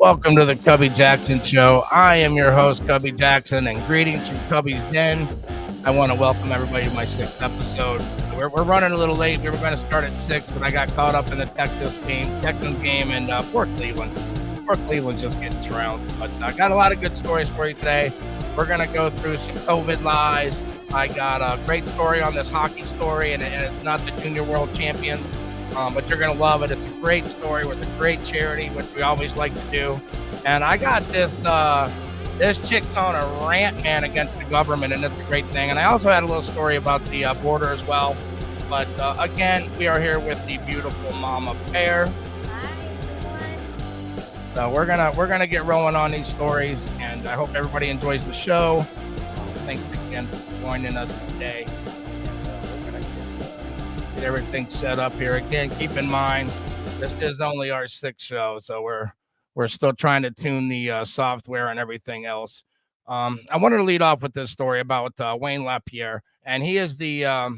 Welcome to the Cubby Jaxon Show. I am your host, Cubby Jaxon, and greetings from Cubby's Den. I want to welcome everybody to my sixth episode. We're running a little late. We were going to start at 6, but I got caught up in the Texans game, and poor Cleveland. Poor Cleveland just getting trounced. But I got a lot of good stories for you today. We're going to go through some COVID lies. I got a great story on this hockey story, and it's not the Junior World Champions. But you're going to love it. It's a great story with a great charity, which we always like to do. And I got this chick's on a rant, man, against the government, and it's a great thing. And I also had a little story about the border as well. But again, we are here with the beautiful Mama Bear. Hi, everyone. So we're gonna get rolling on these stories, and I hope everybody enjoys the show. Thanks again for joining us today. Get everything set up here. Again, keep in mind, this is only our 6th show, so we're still trying to tune the software and everything else. I wanted to lead off with this story about Wayne LaPierre, and he is the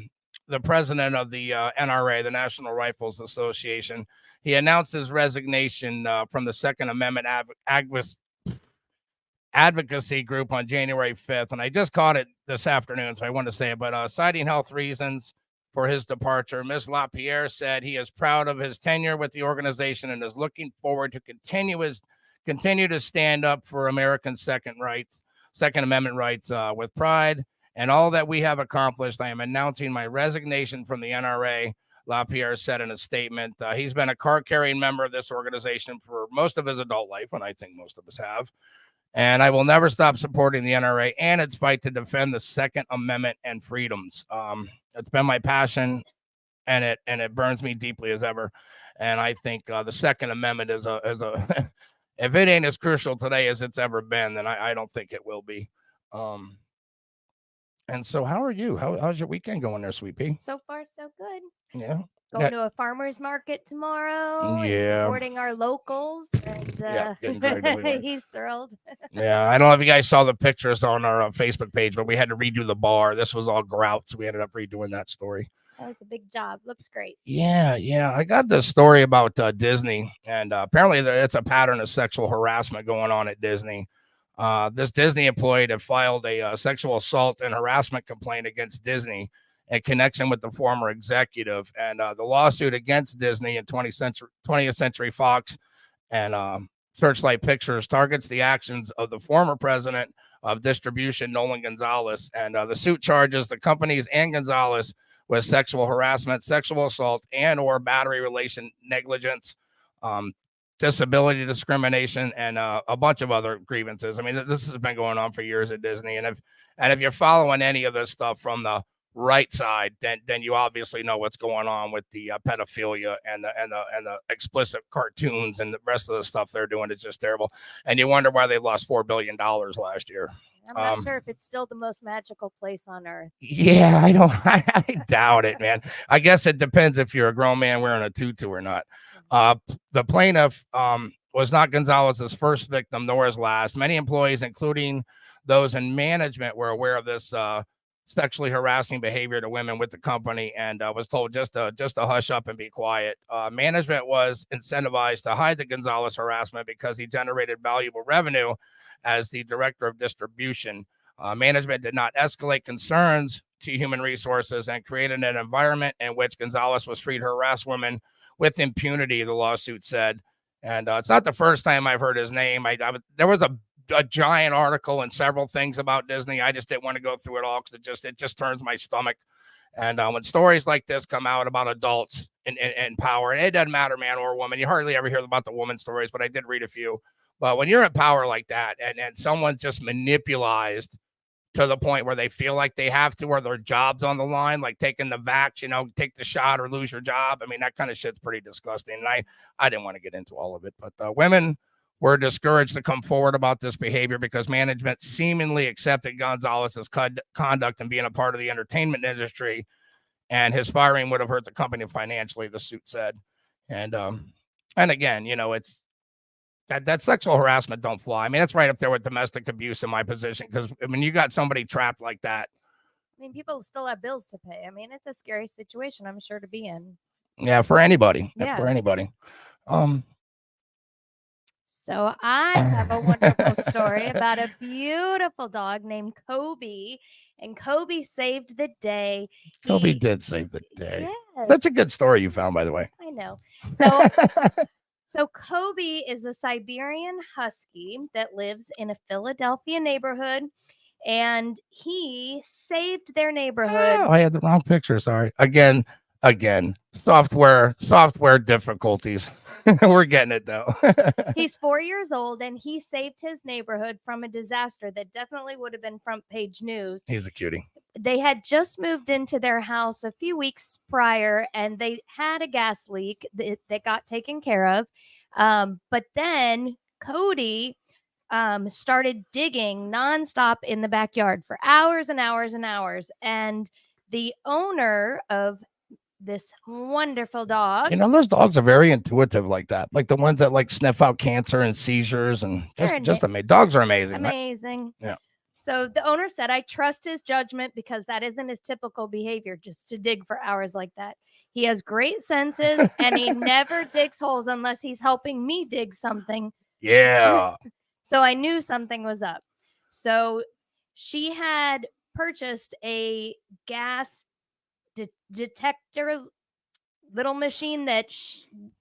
president of the NRA, the National Rifles Association. He announced his resignation from the Second Amendment advocacy group on January 5th, and I just caught it this afternoon, so I wanted to say it, but citing health reasons for his departure, Ms. LaPierre said he is proud of his tenure with the organization and is looking forward to continue to stand up for American Second Amendment rights with pride and all that we have accomplished. I am announcing my resignation from the NRA, LaPierre said in a statement. He's been a card-carrying member of this organization for most of his adult life, and I think most of us have. And I will never stop supporting the NRA and its fight to defend the Second Amendment and freedoms. It's been my passion, and it burns me deeply as ever. And I think the Second Amendment is a if it ain't as crucial today as it's ever been, then I don't think it will be. And so, how are you? How's your weekend going there, Sweet Pea? So far, so good. Yeah. Going to a farmer's market tomorrow. Yeah. And supporting our locals. And getting dragged everywhere. he's thrilled. Yeah, I don't know if you guys saw the pictures on our Facebook page, but we had to redo the bar. This was all grout, so we ended up redoing that story. That was a big job. Looks great. Yeah. I got this story about Disney, and apparently it's a pattern of sexual harassment going on at Disney. This Disney employee had filed a sexual assault and harassment complaint against Disney in connection with the former executive, and the lawsuit against Disney and 20th Century Fox and Searchlight Pictures targets the actions of the former president of distribution, Nolan Gonzalez, and the suit charges the companies and Gonzalez with sexual harassment, sexual assault, and or battery relation negligence, disability discrimination, and a bunch of other grievances. I mean, this has been going on for years at Disney, and if you're following any of this stuff from the right side, then you obviously know what's going on with the pedophilia and the explicit cartoons and the rest of the stuff they're doing is just terrible. And you wonder why they lost $4 billion last year. I'm not sure if it's still the most magical place on earth. Yeah, I doubt it, man. I guess it depends if you're a grown man wearing a tutu or not. The plaintiff was not Gonzalez's first victim, nor his last. Many employees, including those in management, were aware of this sexually harassing behavior to women with the company and was told just to hush up and be quiet. Management was incentivized to hide the Gonzalez harassment because he generated valuable revenue as the director of distribution. Management did not escalate concerns to human resources and created an environment in which Gonzalez was free to harass women with impunity, the lawsuit said. And it's not the first time I've heard his name. There was a giant article and several things about Disney. I just didn't want to go through it all because it just turns my stomach. And when stories like this come out about adults in power, and it doesn't matter, man or woman, you hardly ever hear about the woman stories, but I did read a few. But when you're in power like that and someone's just manipulated to the point where they feel like they have to, or their job's on the line, like taking the vax, take the shot or lose your job. I mean, that kind of shit's pretty disgusting. And I didn't want to get into all of it, but women were discouraged to come forward about this behavior because management seemingly accepted Gonzalez's conduct and being a part of the entertainment industry, and his firing would have hurt the company financially, the suit said. And again, it's that sexual harassment don't fly. I mean, it's right up there with domestic abuse in my position, because I mean, you got somebody trapped like that. I mean, people still have bills to pay. I mean, it's a scary situation, I'm sure, to be in. Yeah, for anybody. Yeah. For anybody. So I have a wonderful story about a beautiful dog named Cubby, and Cubby saved the day. Cubby did save the day. Yes, That's a good story you found, by the way. I know. So, so Cubby is a Siberian Husky that lives in a Philadelphia neighborhood, and he saved their neighborhood. Oh, I had the wrong picture. Sorry. Again, software difficulties. We're getting it though. He's 4 years old, and he saved his neighborhood from a disaster that definitely would have been front page news. He's a cutie. They had just moved into their house a few weeks prior, and they had a gas leak that got taken care of. But then Cody started digging nonstop in the backyard for hours and hours and hours. And the owner of this wonderful dog, Those dogs are very intuitive like that. Like the ones that like sniff out cancer and seizures and just amazing. Dogs are amazing. Amazing. Yeah. So the owner said, I trust his judgment because that isn't his typical behavior, just to dig for hours like that. He has great senses and he never digs holes unless he's helping me dig something. Yeah. So I knew something was up. So she had purchased a gas detector little machine that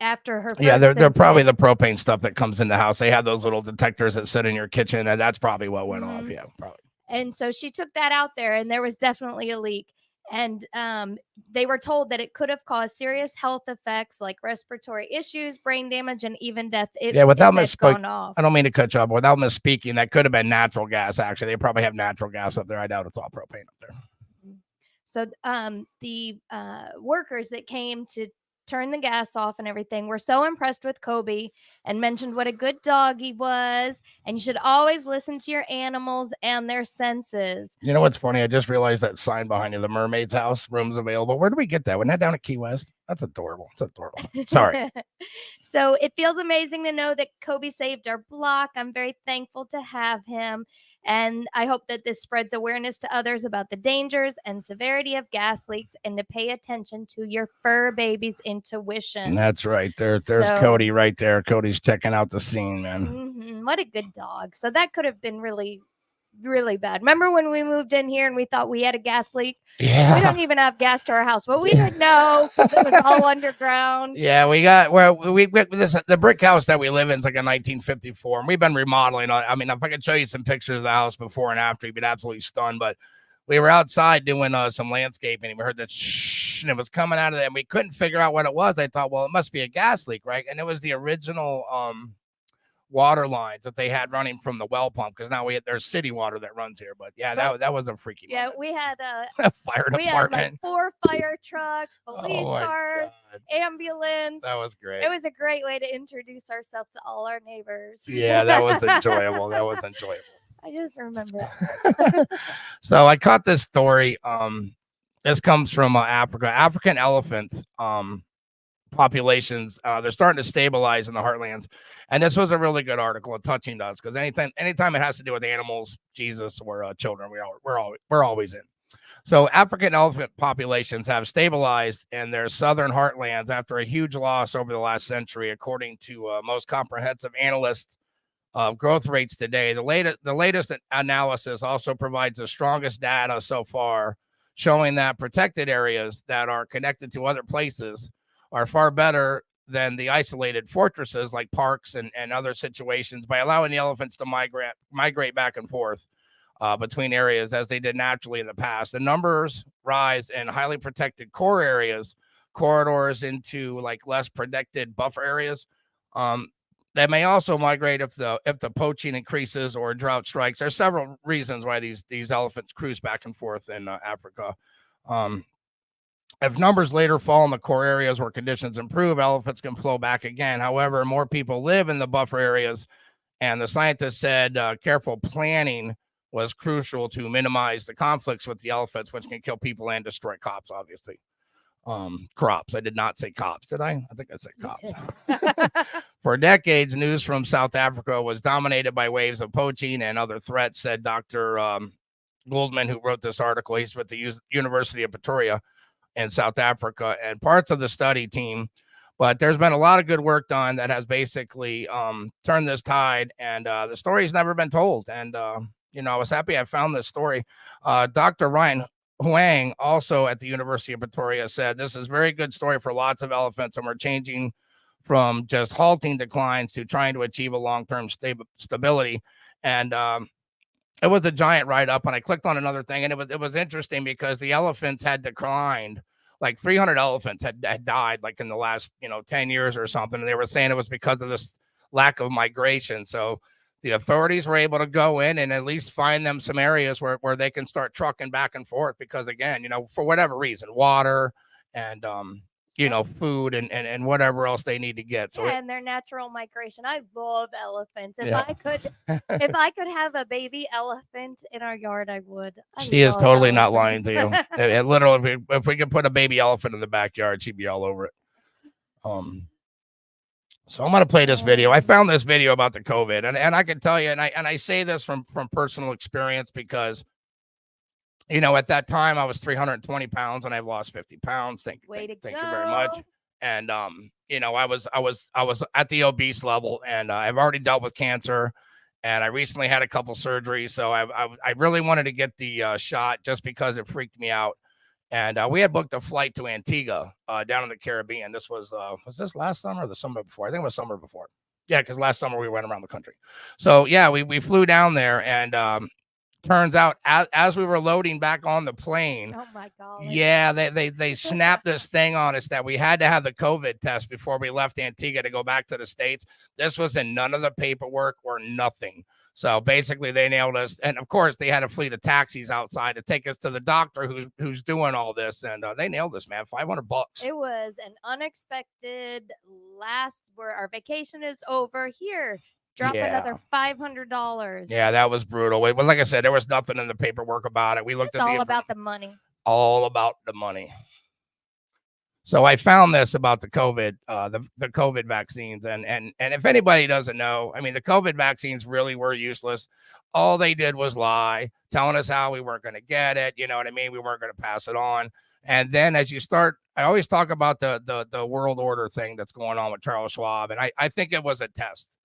after her they're probably the propane stuff that comes in the house. They have those little detectors that sit in your kitchen, and that's probably what went off. Yeah, probably. And so she took that out there, and there was definitely a leak. And they were told that it could have caused serious health effects like respiratory issues, brain damage, and even death. Without misspeaking, I don't mean to cut you off. Without misspeaking, that could have been natural gas. Actually, they probably have natural gas up there. I doubt it's all propane up there. So the workers that came to turn the gas off and everything were so impressed with Cubby and mentioned what a good dog he was. And you should always listen to your animals and their senses. You know what's funny? I just realized that sign behind you, the Mermaid's House, rooms available. Where do we get that? Wasn't that down at Key West? That's adorable. It's adorable. Sorry. So it feels amazing to know that Cubby saved our block. I'm very thankful to have him. And I hope that this spreads awareness to others about the dangers and severity of gas leaks and to pay attention to your fur baby's intuition. That's right. There's Cody right there. Cody's checking out the scene, man. What a good dog. So that could have been really, really bad. Remember when we moved in here and we thought we had a gas leak? Yeah. We don't even have gas to our house, but we didn't know because it was all underground. Yeah, the brick house that we live in is like a 1954, and we've been remodeling on. I mean, if I could show you some pictures of the house before and after, you'd be absolutely stunned. But we were outside doing some landscaping, and we heard that shh, and it was coming out of there, and we couldn't figure out what it was. I thought, well, it must be a gas leak, right? And it was the original water lines that they had running from the well pump, because now there's city water that runs here. But yeah, that was a freaky moment. We had a fire department. We had like 4 fire trucks, police cars, ambulance. That was great. It was a great way to introduce ourselves to all our neighbors. Yeah, that was enjoyable. I just remember. So I caught this story. This comes from Africa. African elephant populations, they're starting to stabilize in the heartlands, and this was a really good article touching us, because anytime it has to do with animals, Jesus, or children, we're always in. So African elephant populations have stabilized in their southern heartlands after a huge loss over the last century, according to most comprehensive analysts of growth rates today. The latest analysis also provides the strongest data so far, showing that protected areas that are connected to other places are far better than the isolated fortresses like parks and other situations, by allowing the elephants to migrate back and forth between areas as they did naturally in the past. The numbers rise in highly protected core areas, corridors into like less protected buffer areas. They may also migrate if the poaching increases or drought strikes. There's several reasons why these elephants cruise back and forth in Africa. If numbers later fall in the core areas where conditions improve, elephants can flow back again. However, more people live in the buffer areas, and the scientists said careful planning was crucial to minimize the conflicts with the elephants, which can kill people and destroy crops, obviously. Crops. I did not say cops, did I? I think I said cops. For decades, news from South Africa was dominated by waves of poaching and other threats, said Dr. Goldman, who wrote this article. He's with the University of Pretoria in South Africa, and parts of the study team But there's been a lot of good work done that has basically turned this tide, and the story's never been told. And I was happy I found this story. Dr. Ryan Huang, also at the University of Pretoria, said this is a very good story for lots of elephants, and we're changing from just halting declines to trying to achieve a long-term stability. And it was a giant write-up, and I clicked on another thing, and it was interesting because the elephants had declined. Like 300 elephants had died like in the last 10 years or something, and they were saying it was because of this lack of migration. So the authorities were able to go in and at least find them some areas where they can start trucking back and forth, because again, for whatever reason, water and food and whatever else they need to get. So and their natural migration. I love elephants. If Yeah. I could have a baby elephant in our yard, I would. She is totally not lying to you. It literally, if we could put a baby elephant in the backyard, she'd be all over it. So I'm gonna play this video. I found this video about the COVID, and I can tell you, and I say this from personal experience, because at that time I was 320 pounds and I've lost 50 pounds. Thank you very much. And I was at the obese level, and I've already dealt with cancer, and I recently had a couple surgeries. So I really wanted to get the shot just because it freaked me out. And we had booked a flight to Antigua down in the Caribbean. This was this last summer or the summer before? I think it was summer before. Yeah, because last summer we went around the country. So yeah, we flew down there, and turns out as we were loading back on the plane, oh my God, yeah, they snapped this thing on us that we had to have the COVID test before we left Antigua to go back to the States. This was in none of the paperwork or nothing. So basically they nailed us. And of course they had a fleet of taxis outside to take us to the doctor who's doing all this. And they nailed us, man. $500. It was an unexpected where our vacation is over. Here, drop another $500. Yeah, that was brutal. Well, like I said, there was nothing in the paperwork about it. We looked at all about the money. All about the money. So I found this about the COVID, the COVID vaccines, and if anybody doesn't know, I mean, the COVID vaccines really were useless. All they did was lie, telling us how we weren't going to get it. You know what I mean? We weren't going to pass it on. And then as you start, I always talk about the world order thing that's going on with Charles Schwab, and I think it was a test.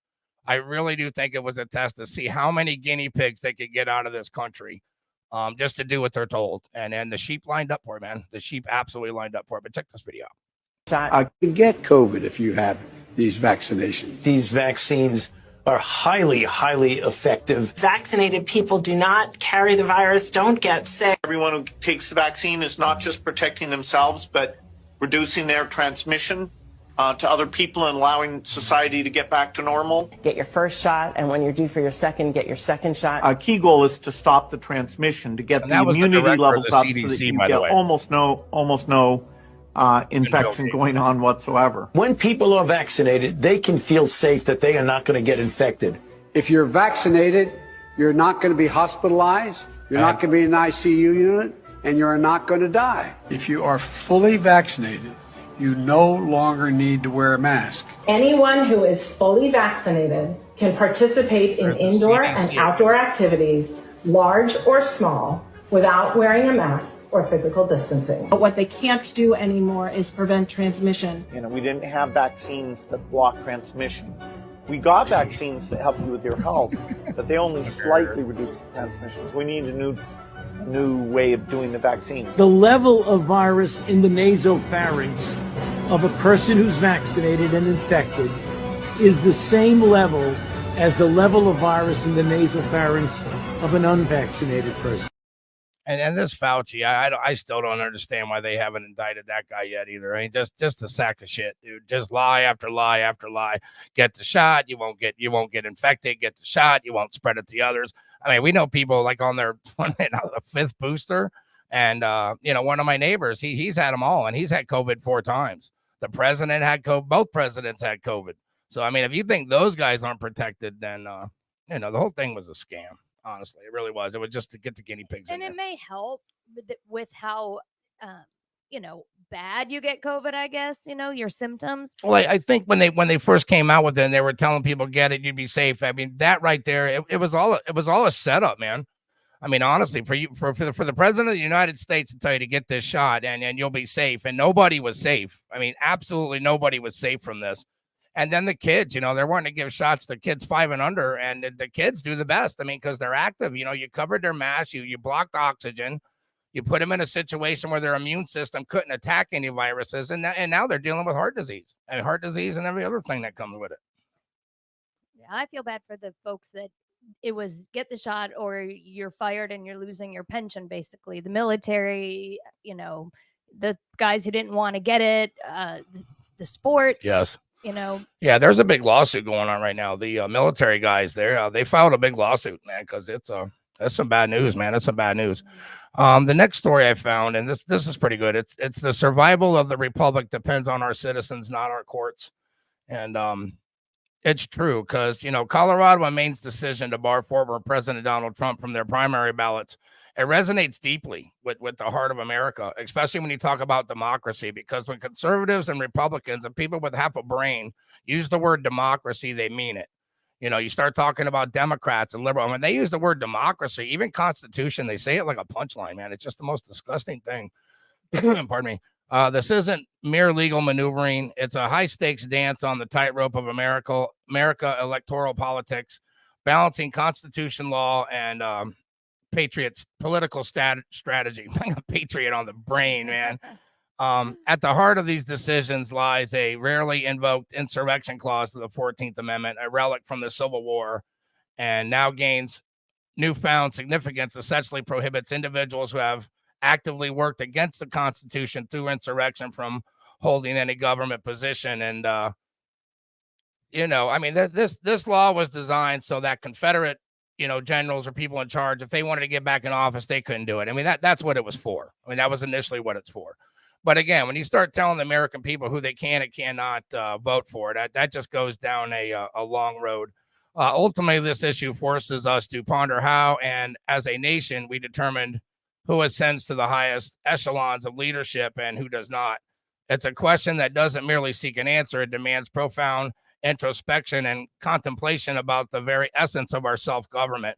I really do think it was a test to see how many guinea pigs they could get out of this country. Just to do what they're told. And the sheep lined up for it, man. The sheep absolutely lined up for it. But check this video out. You can get COVID if you have these vaccinations. These vaccines are highly, highly effective. Vaccinated people do not carry the virus, don't get sick. Everyone who takes the vaccine is not just protecting themselves, but reducing their transmission to other people and allowing society to get back to normal. Get your first shot, and when you're due for your second, get your second shot. Our key goal is to stop the transmission, to get the immunity levels up so that you get almost no infection going on whatsoever. When people are vaccinated, they can feel safe that they are not going to get infected. If you're vaccinated, you're not going to be hospitalized, you're not going to be in an ICU unit, and you're not going to die. If you are fully vaccinated, you no longer need to wear a mask. Anyone who is fully vaccinated can participate in indoor and outdoor activities, large or small, without wearing a mask or physical distancing. But what they can't do anymore is prevent transmission. We didn't have vaccines that block transmission. We got vaccines that help you with your health, but they only slightly reduce the transmissions. We need a new way of doing the vaccine. The level of virus in the nasopharynx of a person who's vaccinated and infected is the same level as the level of virus in the nasopharynx of an unvaccinated person. And this Fauci, I still don't understand why they haven't indicted that guy yet either. I mean, just a sack of shit, dude. Just lie after lie after lie. Get the shot, you won't get infected. Get the shot, you won't spread it to others. I mean, we know people like on their fifth booster, and one of my neighbors, he's had them all, and he's had COVID 4 times. The president had COVID. Both presidents had COVID. So I mean, if you think those guys aren't protected, then the whole thing was a scam. Honestly, it really was. It was just to get the guinea pigs. And it may help with how, bad you get COVID, I guess, your symptoms. Well, I think when they first came out with it and they were telling people, get it, you'd be safe. I mean, that right there, it was all a setup, man. I mean, honestly, for the president of the United States to tell you to get this shot and you'll be safe, and nobody was safe. I mean, absolutely nobody was safe from this. And then the kids, they're wanting to give shots to kids 5 and under, and the kids do the best. I mean, because they're active. You covered their mask, you blocked oxygen, you put them in a situation where their immune system couldn't attack any viruses, and now they're dealing with heart disease and every other thing that comes with it. Yeah, I feel bad for the folks that it was get the shot or you're fired and you're losing your pension, basically. The military, the guys who didn't want to get it, the sports. Yes. Yeah, there's a big lawsuit going on right now. The military guys there, they filed a big lawsuit, man, because that's some bad news, man. That's some bad news. The next story I found, and this is pretty good. It's the survival of the republic depends on our citizens, not our courts. And it's true because, Colorado and Maine's decision to bar former President Donald Trump from their primary ballots, it resonates deeply with the heart of America, especially when you talk about democracy, because when conservatives and Republicans and people with half a brain use the word democracy, they mean it. You start talking about Democrats and liberal. When they use the word democracy, even Constitution, they say it like a punchline, man. It's just the most disgusting thing. Pardon me. This isn't mere legal maneuvering. It's a high-stakes dance on the tightrope of America electoral politics, balancing Constitution law and patriots' political strategy. I'm a patriot on the brain, man. At the heart of these decisions lies a rarely invoked insurrection clause of the 14th Amendment, a relic from the Civil War, and now gains newfound significance, essentially prohibits individuals who have actively worked against the Constitution through insurrection from holding any government position. And, I mean, this law was designed so that Confederate, generals or people in charge, if they wanted to get back in office, they couldn't do it. I mean, that's what it was for. I mean, that was initially what it's for. But again, when you start telling the American people who they can and cannot vote for, that just goes down a long road. Ultimately, this issue forces us to ponder how, and as a nation, we determined who ascends to the highest echelons of leadership and who does not. It's a question that doesn't merely seek an answer. It demands profound introspection and contemplation about the very essence of our self-government.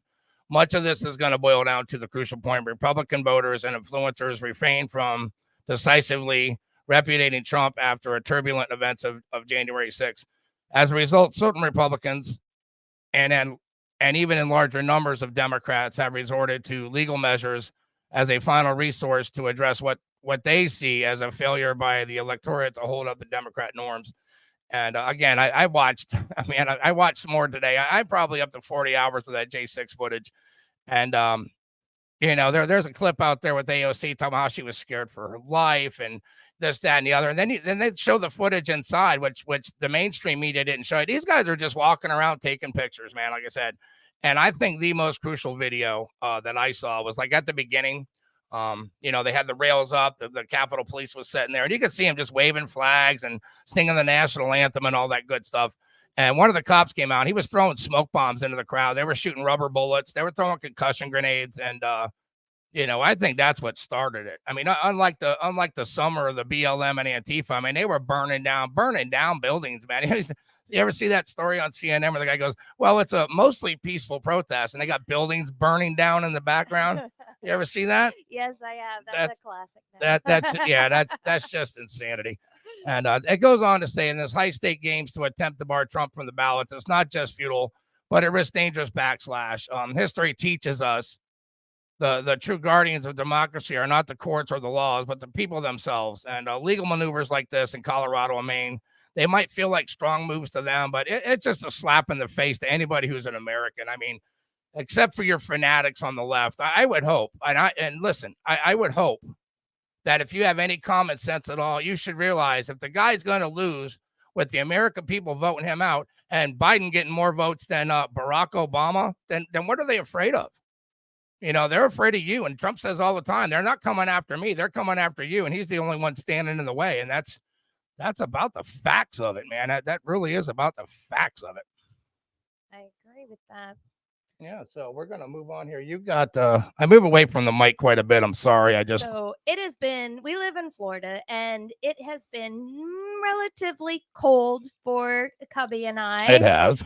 Much of this is going to boil down to the crucial point. Republican voters and influencers refrain from decisively repudiating Trump after a turbulent events of January 6th. As a result, certain Republicans and even in larger numbers of Democrats have resorted to legal measures as a final resource to address what they see as a failure by the electorate to hold up the Democrat norms. And again, I watched some more today. I'm probably up to 40 hours of that J6 footage. And, there's a clip out there with AOC talking about how she was scared for her life and this, that, and the other. And then they show the footage inside, which the mainstream media didn't show. These guys are just walking around taking pictures, man, like I said. And I think the most crucial video that I saw was like at the beginning. They had the rails up, the Capitol Police was sitting there, and you could see him just waving flags and singing the national anthem and all that good stuff. And one of the cops came out. He was throwing smoke bombs into the crowd. They were shooting rubber bullets. They were throwing concussion grenades. And, I think that's what started it. I mean, unlike the summer of the BLM and Antifa, I mean, they were burning down buildings, man. You ever see that story on CNN where the guy goes, well, it's a mostly peaceful protest, and they got buildings burning down in the background? You ever see that? Yes, I have. That's a classic. That's just insanity. And it goes on to say, in this high-stake games to attempt to bar Trump from the ballots, it's not just futile, but it risks dangerous backslash. History teaches us the true guardians of democracy are not the courts or the laws, but the people themselves. And legal maneuvers like this in Colorado and Maine, they might feel like strong moves to them, but it's just a slap in the face to anybody who's an American. I mean, except for your fanatics on the left, I would hope, I would hope that if you have any common sense at all, you should realize if the guy's going to lose with the American people voting him out and Biden getting more votes than Barack Obama, then what are they afraid of? They're afraid of you. And Trump says all the time, they're not coming after me. They're coming after you. And he's the only one standing in the way. And that's about the facts of it, man. That really is about the facts of it. I agree with that. Yeah, so we're going to move on here. You got, I move away from the mic quite a bit. I'm sorry. So it has been, we live in Florida, and it has been relatively cold for Cubby and I. It has.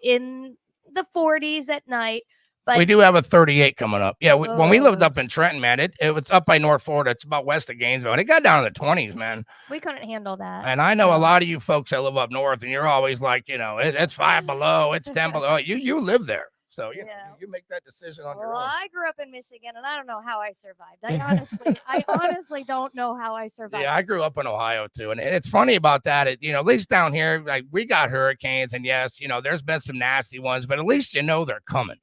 In the 40s at night. But we do have a 38 coming up. Yeah, when we lived Oh. up in Trenton, man, it was up by North Florida. It's about west of Gainesville, and it got down in the 20s, man. we couldn't handle that. And I know a No. lot of you folks that live up north, and you're always like, it's 5 below, it's 10 below. You live there, so Yeah. you make that decision on your Well, own. I grew up in Michigan, and I don't know how I survived. I honestly don't know how I survived. Yeah, I grew up in Ohio too, and it's funny about that. At least down here, like we got hurricanes, and yes, there's been some nasty ones, but at least they're coming.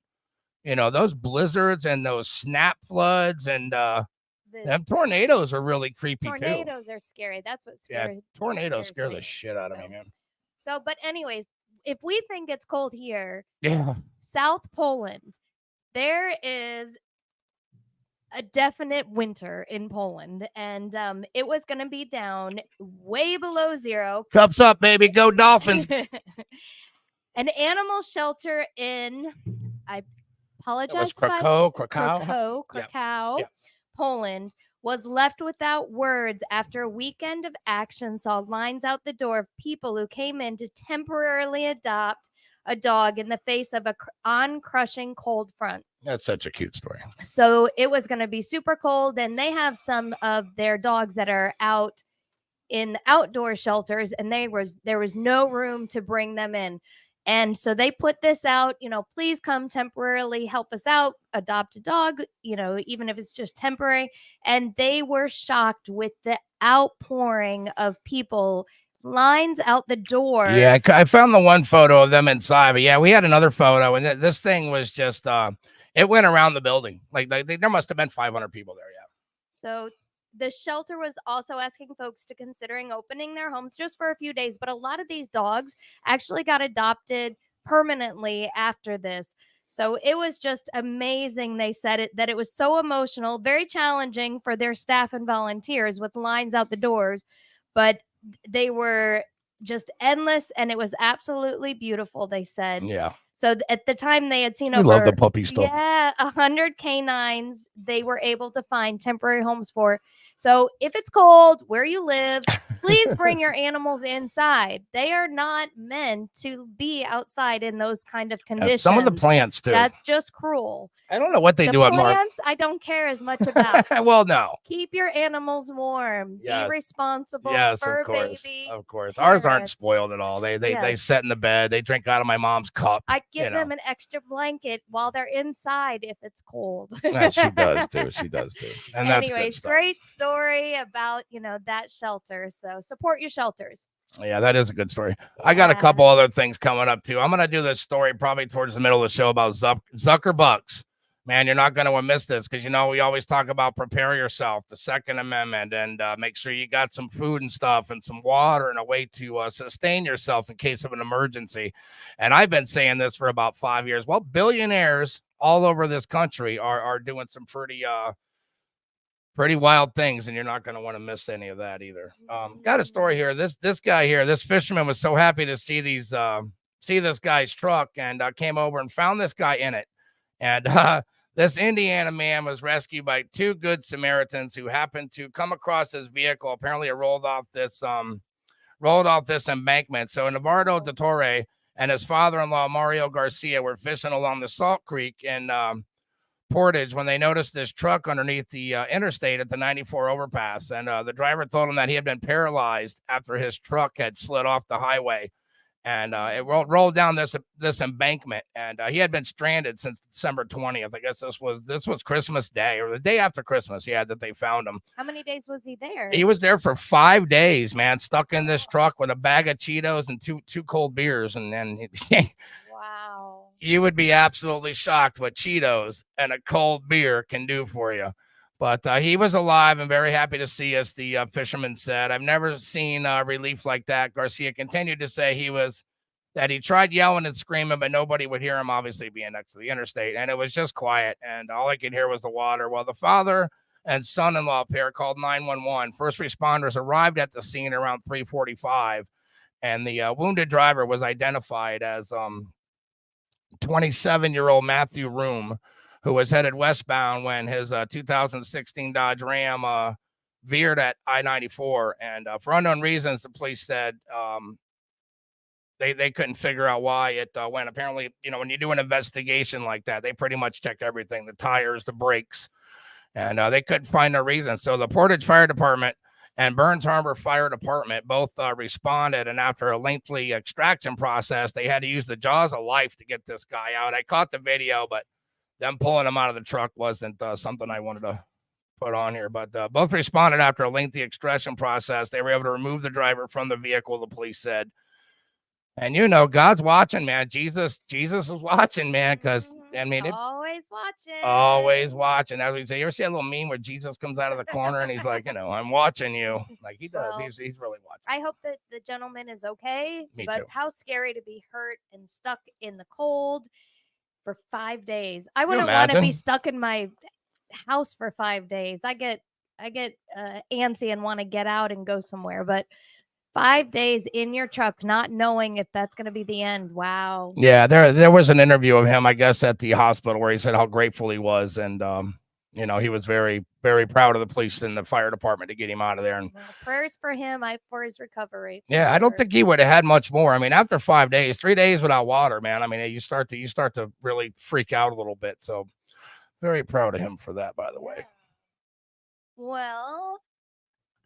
Those blizzards and those snap floods and them tornadoes are really creepy too. Tornadoes are scary. That's what's scary. Yeah, tornadoes scary scare for the me. shit out of me, man. So, but anyways, if we think it's cold here, Yeah. South Poland, there is a definite winter in Poland, and it was going to be down way below zero. Cups up, baby. Go Dolphins. An animal shelter in, I It apologize, was Krakow. Krakow, Yeah. Poland, was left without words after a weekend of action saw lines out the door of people who came in to temporarily adopt a dog in the face of a on-crushing cold front. That's such a cute story. So it was going to be super cold, and they have some of their dogs that are out in outdoor shelters, and there was no room to bring them in. And so they put this out, please come temporarily help us out, adopt a dog, even if it's just temporary. And they were shocked with the outpouring of people, lines out the door. Yeah, I found the one photo of them inside, but yeah, we had another photo, and this thing was just it went around the building. Like there must have been 500 people there. Yeah. So the shelter was also asking folks to considering opening their homes just for a few days, but a lot of these dogs actually got adopted permanently after this. So it was just amazing. They said that it was so emotional, very challenging for their staff and volunteers with lines out the doors, but they were just endless, and it was absolutely beautiful, they said. Yeah. So at the time they had seen I love the puppy stuff. Yeah, 100 canines they were able to find temporary homes for. So if it's cold where you live, please bring your animals inside. They are not meant to be outside in those kind of conditions. Some of the plants too. That's just cruel. I don't know what they do up north. Plants, I don't care as much about. Well, no. Keep your animals warm. Yes. Be responsible. Yes, fur of course. baby. Of course. Ours aren't parents. spoiled at all. They Yes. sit in the bed. They drink out of my mom's cup. I give them an extra blanket while they're inside if it's cold. Yeah, she does too. She does too. And that's good Anyways, stuff. great story about, that shelter. So support your shelters. Yeah, that is a good story. I got a couple other things coming up too. I'm going to do this story probably towards the middle of the show about Zuckerbucks. Man, you're not going to miss this because, we always talk about prepare yourself, the Second Amendment, and make sure you got some food and stuff and some water and a way to sustain yourself in case of an emergency. And I've been saying this for about 5 years. Well, billionaires all over this country are doing some pretty wild things, and you're not going to want to miss any of that either. Got a story here. This guy here, this fisherman was so happy to see this guy's truck, and came over and found this guy in it. And this Indiana man was rescued by two good Samaritans who happened to come across his vehicle. Apparently, it rolled off this embankment. So Navarro de Torre and his father-in-law Mario Garcia were fishing along the Salt Creek in Portage when they noticed this truck underneath the interstate at the 94 overpass. And the driver told him that he had been paralyzed after his truck had slid off the highway. And it rolled down this embankment, and he had been stranded since December 20th. I guess this was Christmas Day or the day after Christmas. Yeah, that they found him. How many days was he there? He was there for 5 days, man, stuck in this truck with a bag of Cheetos and two cold beers, and then wow. You would be absolutely shocked what Cheetos and a cold beer can do for you. But he was alive and very happy to see us, the fisherman said. I've never seen relief like that. Garcia continued to say he tried yelling and screaming, but nobody would hear him, obviously being next to the interstate. And it was just quiet, and all I could hear was the water. Well, the father and son-in-law pair called 911. First responders arrived at the scene around 3:45, and the wounded driver was identified as 27-year-old Matthew Room, who was headed westbound when his 2016 Dodge Ram veered at I-94. And for unknown reasons, the police said they couldn't figure out why it went. Apparently, when you do an investigation like that, they pretty much check everything, the tires, the brakes, and they couldn't find a reason. So the Portage Fire Department and Burns Harbor Fire Department both responded, and after a lengthy extraction process, they had to use the jaws of life to get this guy out. I caught the video, but them pulling him out of the truck wasn't something I wanted to put on here. But both responded after a lengthy extraction process. They were able to remove the driver from the vehicle, the police said. And God's watching, man. Jesus is watching, man, because always watching. Always watching. As we say, you ever see a little meme where Jesus comes out of the corner and he's like, I'm watching you. Like he does. Well, he's really watching. I hope that the gentleman is okay. Me but too. How scary to be hurt and stuck in the cold for 5 days. I wouldn't want to be stuck in my house for 5 days. I get antsy and want to get out and go somewhere, but 5 days in your truck, not knowing if that's going to be the end. Wow. Yeah, there was an interview of him, I guess, at the hospital where he said how grateful he was, and he was very, very proud of the police and the fire department to get him out of there. And prayers for him, for his recovery. Yeah, I don't think he would have had much more. I mean, after 5 days, 3 days without water, man. I mean, you start to really freak out a little bit. So, very proud of him for that, by the way. Well,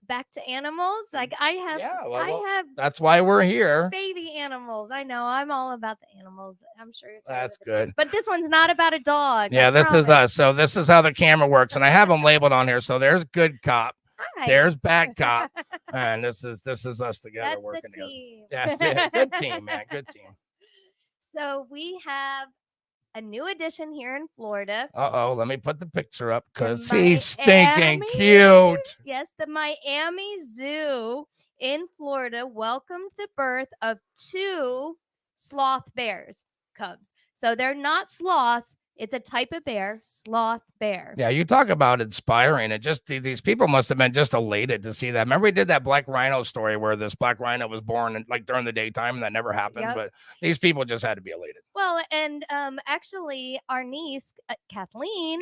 back to animals. Like I have that's why we're here. Baby animals. I know. I'm all about the animals. I'm sure that's good. But this one's not about a dog. Yeah, this is us. So this is how the camera works, and I have them labeled on here. So there's good cop. Hi. There's bad cop, and this is us together. That's working the team. Together. Yeah, good team, man. Good team. So we have a new addition here in Florida. Let me put the picture up because he's stinking cute. Yes, the Miami Zoo in Florida welcomed the birth of 2 sloth bears cubs. So they're not sloths. It's a type of bear, sloth bear. Yeah, you talk about inspiring. It just these people must have been just elated to see that. Remember, we did that black rhino story where this black rhino was born like during the daytime, and that never happened. Yep. But these people just had to be elated. Well, and actually, our niece Kathleen,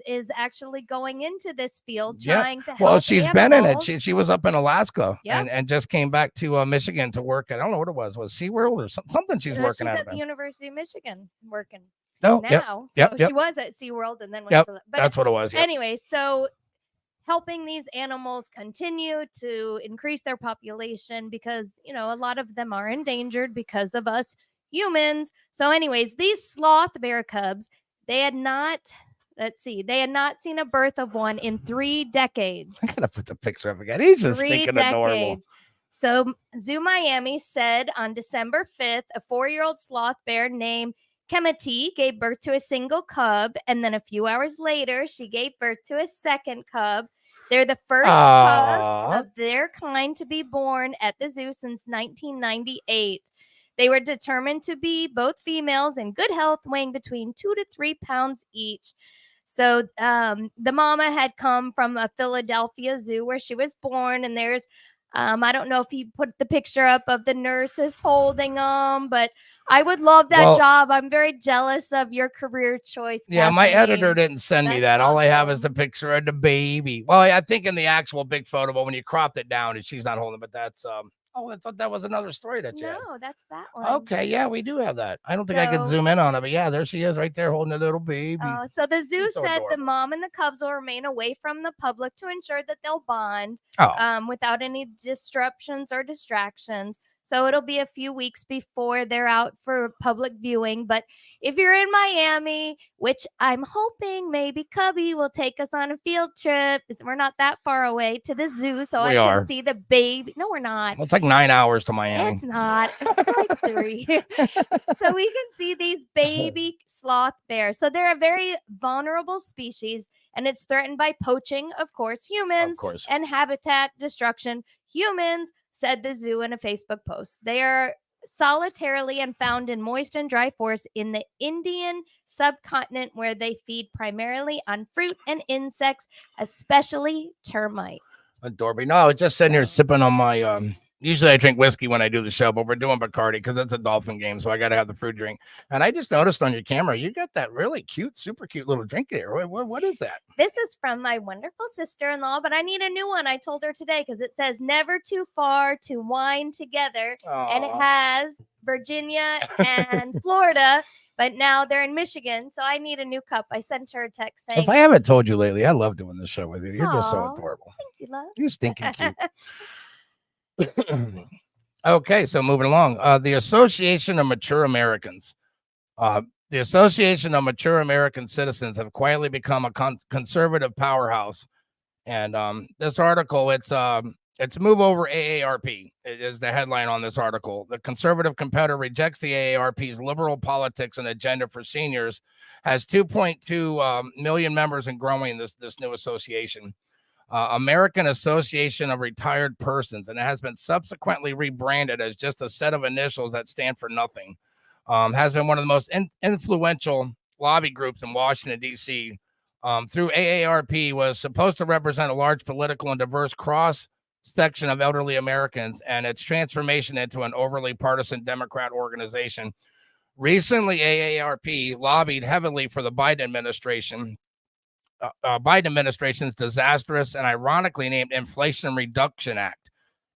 is actually going into this field trying to help. Well, she's animals. been in it. She was up in Alaska and just came back to Michigan to work. I don't know what it was SeaWorld or something. She's working at the University of Michigan working. No, now. She was at SeaWorld and then went but that's what it was. Yep. Anyway, so helping these animals continue to increase their population because, a lot of them are endangered because of us humans. So anyways, these sloth bear cubs, they had not seen a birth of one in 3 decades. I gotta put the picture up again. He's just stinking adorable. So Zoo Miami said on December 5th, a 4-year-old sloth bear named Kemati gave birth to a single cub, and then a few hours later, she gave birth to a second cub. They're the first cubs of their kind to be born at the zoo since 1998. They were determined to be both females in good health, weighing between 2 to 3 pounds each. So the mama had come from a Philadelphia zoo where she was born, and there's I don't know if you put the picture up of the nurses holding them, but I would love that job. I'm very jealous of your career choice. Yeah, Kathleen. my editor didn't send me that. All I have is the picture of the baby. Well, I think in the actual big photo, but when you cropped it down, and she's not holding it, but that's I thought that was another story that you had. No, that's that one. Okay, yeah, we do have that. I don't think I could zoom in on it, but yeah, there she is right there holding a little baby. So the zoo said the mom and the cubs will remain away from the public to ensure that they'll bond without any disruptions or distractions. So it'll be a few weeks before they're out for public viewing. But if you're in Miami, which I'm hoping maybe Cubby will take us on a field trip, because we're not that far away to the zoo, so I can see the baby. No, we're not. Well, it's like 9 hours to Miami. It's not. It's like 3. So we can see these baby sloth bears. So they're a very vulnerable species, and it's threatened by poaching, of course, humans, and habitat destruction. Humans, said the zoo in a Facebook post. They are solitarily and found in moist and dry forests in the Indian subcontinent, where they feed primarily on fruit and insects, especially termites. Adorable. No, I was just sitting here sipping on my Usually I drink whiskey when I do the show, but we're doing Bacardi because it's a Dolphin game, so I got to have the fruit drink. And I just noticed on your camera, you got that really cute, super cute little drink there. What is that? This is from my wonderful sister-in-law, but I need a new one. I told her today because it says never too far to wine together. And it has Virginia and Florida, but now they're in Michigan. So I need a new cup. I sent her a text saying, If I haven't told you lately, I love doing this show with you. You're just so "Aw, adorable. thank you, love." You're stinking cute. Okay, so moving along. The Association of Mature Americans. The Association of Mature American Citizens have quietly become a conservative powerhouse. And this article, it's Move Over AARP. It is the headline on this article. The conservative competitor rejects the AARP's liberal politics and agenda for seniors, has 2.2 million members and growing, this new association. American Association of Retired Persons, and it has been subsequently rebranded as just a set of initials that stand for nothing. Has been one of the most influential lobby groups in Washington, D.C. Through AARP was supposed to represent a large political and diverse cross-section of elderly Americans, and its transformation into an overly partisan Democrat organization. Recently, AARP lobbied heavily for the Biden administration. Biden administration's disastrous and ironically named Inflation Reduction Act.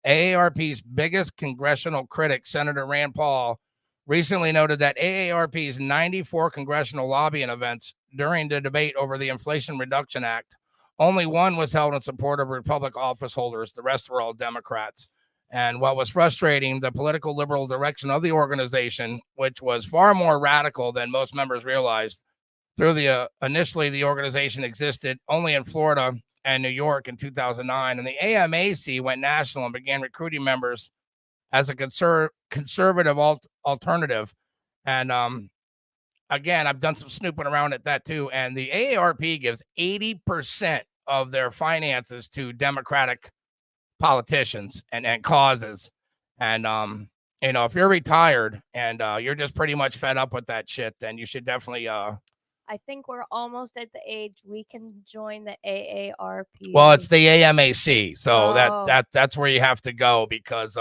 AARP's biggest congressional critic, Senator Rand Paul, recently noted that AARP's 94 congressional lobbying events during the debate over the Inflation Reduction Act, only one was held in support of Republican office holders. The rest were all Democrats. And what was frustrating, the political liberal direction of the organization, which was far more radical than most members realized. Initially, the organization existed only in Florida and New York in 2009, and the AMAC went national and began recruiting members as a conservative alternative. And again, I've done some snooping around at that too. And the AARP gives 80% of their finances to Democratic politicians and causes. And if you're retired and you're just pretty much fed up with that shit, then you should definitely I think we're almost at the age we can join the AARP. Well, it's the AMAC, so Oh. that's where you have to go because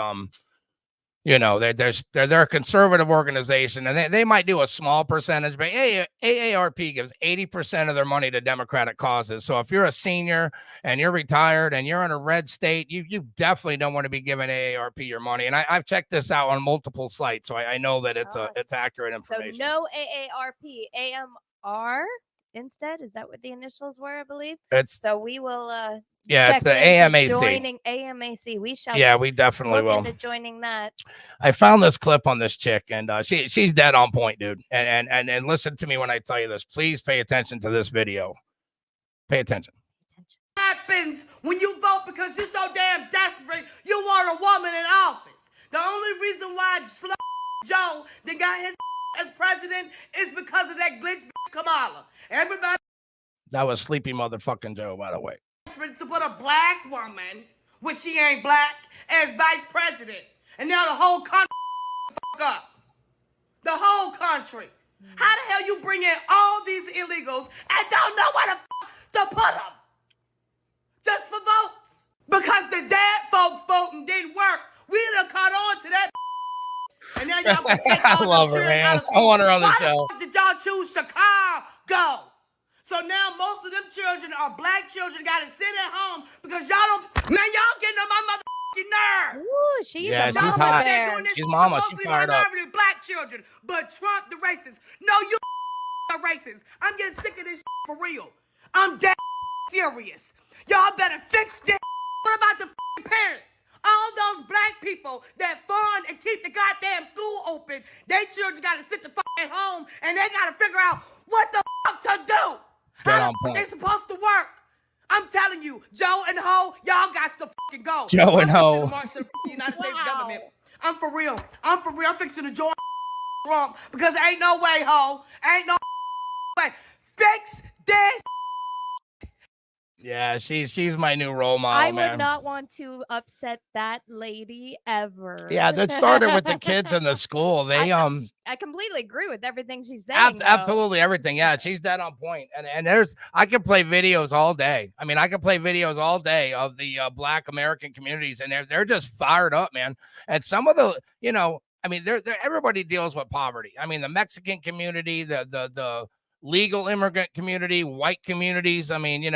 they're a conservative organization and they might do a small percentage, but AARP gives 80% of their money to Democratic causes. So if you're a senior and you're retired and you're in a red state, you definitely don't want to be giving AARP your money. And I've checked this out on multiple sites, so I know that it's accurate information. So no AARP, AMR instead. Is that what the initials were? I believe. So we will. It's the AMAC. Joining AMAC, we shall. Yeah, we definitely look will. into joining that. I found this clip on this chick, and she's dead on point, dude. And listen to me when I tell you this. Please pay attention to this video. Pay attention. Happens when you vote because you're so damn desperate. You want a woman in office. The only reason why Joe that got his as president is because of that glitch Kamala. Everybody. That was sleepy motherfucking Joe, by the way. To put a black woman, which she ain't black, as vice president. And now the whole country up. The whole country. How the hell you bring in all these illegals and don't know where to put them? Just for votes. Because the dead folks voting didn't work. We done caught on to that. And now y'all gonna take all I love her, man. I want her on the show. Why did y'all choose Chicago? So now most of them children are black children got to sit at home because y'all don't. Man, y'all getting on my motherfucking nerves. Ooh, she's a she's mama hot. bear. She's mama. She's fired up. Black children, but Trump the racist. No, you are racist. I'm getting sick of this for real. I'm dead serious. Y'all better fix this. What about the parents? All those black people that fund and keep the goddamn school open, they children got to sit the fuck at home and they got to figure out what the fuck to do. How they supposed to work? I'm telling you, Joe and Ho, y'all got to fucking go. Joe and Ho. United States government. I'm for real. I'm fixing to join Trump because ain't no way, Ho. Ain't no way. Fix this. Yeah, she's my new role model, I man. would not want to upset that lady ever. Yeah, that started with the kids in the school. They I completely agree with everything she's saying. absolutely everything. Yeah, she's dead on point. And I can play videos all day. I mean, I can play videos all day of the Black American communities, and they're just fired up, man. And some of the, I mean, they're everybody deals with poverty. I mean, the Mexican community, the legal immigrant community, white communities. I mean,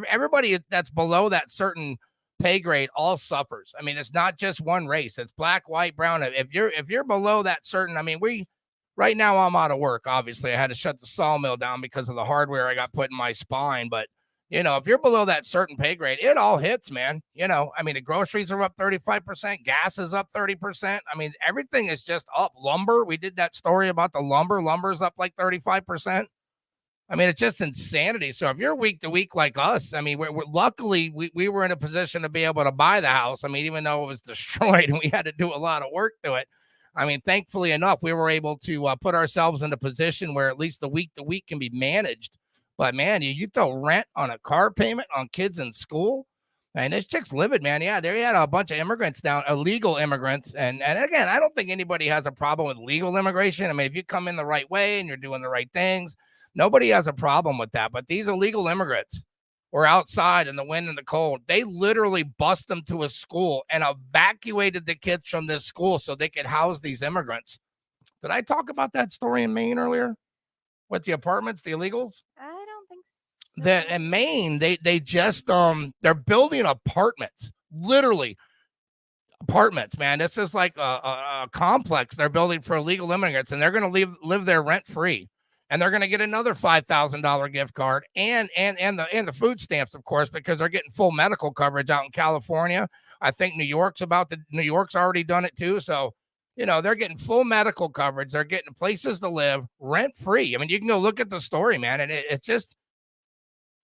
everybody that's below that certain pay grade all suffers. I mean, it's not just one race. It's black, white, brown. If you're below that certain, I mean, right now I'm out of work. Obviously, I had to shut the sawmill down because of the hardware I got put in my spine. But if you're below that certain pay grade, it all hits, man. I mean, the groceries are up 35%, gas is up 30%. I mean, everything is just up. Lumber, we did that story about the lumber. Lumber's up like 35%. I mean, it's just insanity. So if you're week to week like us, I mean, we're luckily we were in a position to be able to buy the house. I mean, even though it was destroyed and we had to do a lot of work to it. I mean, thankfully enough, we were able to put ourselves in a position where at least the week to week can be managed. But man, you throw rent on a car payment on kids in school. And this chick's livid, man. Yeah, they had a bunch of immigrants down, illegal immigrants. And again, I don't think anybody has a problem with legal immigration. I mean, if you come in the right way and you're doing the right things, nobody has a problem with that. But these illegal immigrants were outside in the wind and the cold. They literally bust them to a school and evacuated the kids from this school so they could house these immigrants. Did I talk about that story in Maine earlier with the apartments, the illegals? I don't think so. That in Maine, they just they're building apartments, literally apartments, man. This is like a complex they're building for illegal immigrants, and they're going to live there rent free. And they're going to get another $5,000 gift card and the food stamps, of course, because they're getting full medical coverage out in California. I think New York's already done it too. So, they're getting full medical coverage. They're getting places to live rent free. I mean, you can go look at the story, man. And it's just,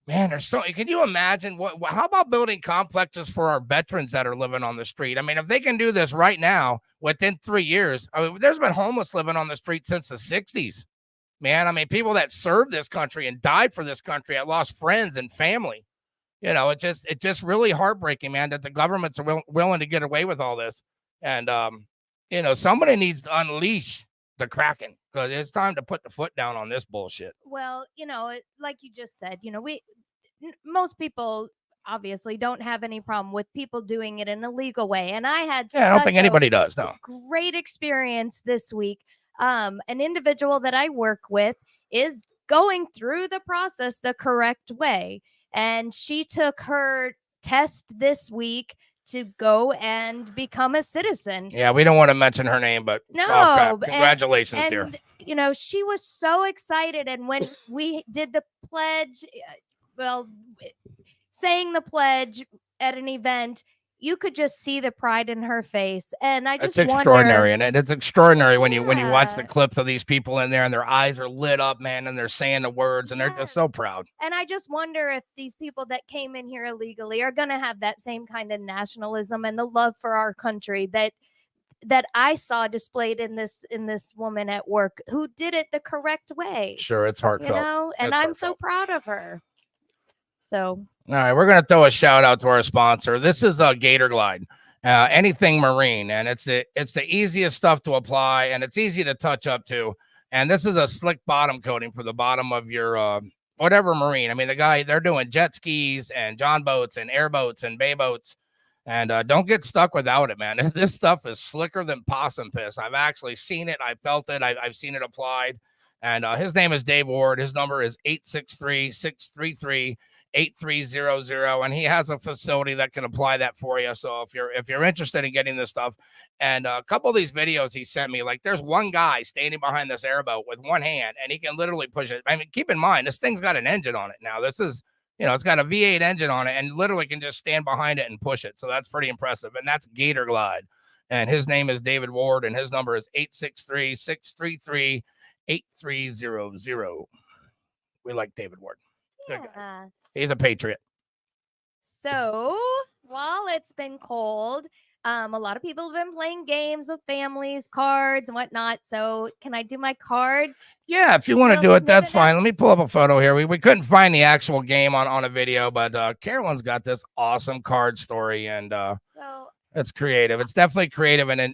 man, can you imagine how about building complexes for our veterans that are living on the street? I mean, if they can do this right now within 3 years, I mean, there's been homeless living on the street since the 60s. Man, I mean, people that served this country and died for this country, I lost friends and family. It's just really heartbreaking, man, that the governments are willing to get away with all this. And, somebody needs to unleash the Kraken because it's time to put the foot down on this bullshit. Well, like you just said, most people obviously don't have any problem with people doing it in a legal way. And I had I don't think anybody does. No. Great experience this week. An individual that I work with is going through the process the correct way. And she took her test this week to go and become a citizen. Yeah, we don't want to mention her name, but no, congratulations to her. She was so excited. And when we did the pledge, saying the pledge at an event, you could just see the pride in her face. And I just It's extraordinary. And it's extraordinary when you watch the clips of these people in there and their eyes are lit up, man, and they're saying the words and they're just so proud. And I just wonder if these people that came in here illegally are going to have that same kind of nationalism and the love for our country that I saw displayed in this woman at work who did it the correct way. Sure, it's heartfelt. And I'm so proud of her. So, all right, we're going to throw a shout out to our sponsor. This is Gator Glide, anything marine, and it's the easiest stuff to apply, and it's easy to touch up to. And this is a slick bottom coating for the bottom of your whatever marine. I mean, they're doing jet skis and john boats and airboats and bay boats, and don't get stuck without it, man. This stuff is slicker than possum piss. I've actually seen it. I felt it. I've seen it applied. And his name is Dave Ward. His number is 863-633-8300, and he has a facility that can apply that for you. So if you're interested in getting this stuff, and a couple of these videos he sent me, like there's one guy standing behind this airboat with one hand, and he can literally push it. I mean, keep in mind this thing's got an engine on it now. This is, it's got a V8 engine on it, and literally can just stand behind it and push it. So that's pretty impressive. And that's Gator Glide, and his name is David Ward, and his number is 863-633-8300. We like David Ward. Yeah. He's a patriot. So while it's been cold, A lot of people have been playing games with families, cards and whatnot. So can I do my card? Yeah, if you want to Little do it, that's snippet of- fine. Let me pull up a photo here. We couldn't find the actual game on a video, but Carolyn's got this awesome card story, and So it's creative. It's definitely creative and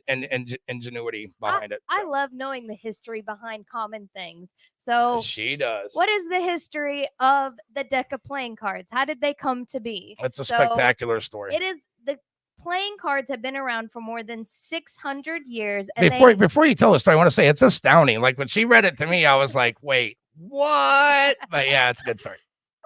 ingenuity behind it. I love knowing the history behind common things. So She does. what is the history of the deck of playing cards? How did they come to be? It's a So spectacular story. It is the playing cards have been around for more than 600 years. And Before you tell the story, I want to say it's astounding. Like when she read it to me, I was like, wait, what? But yeah, it's a good story.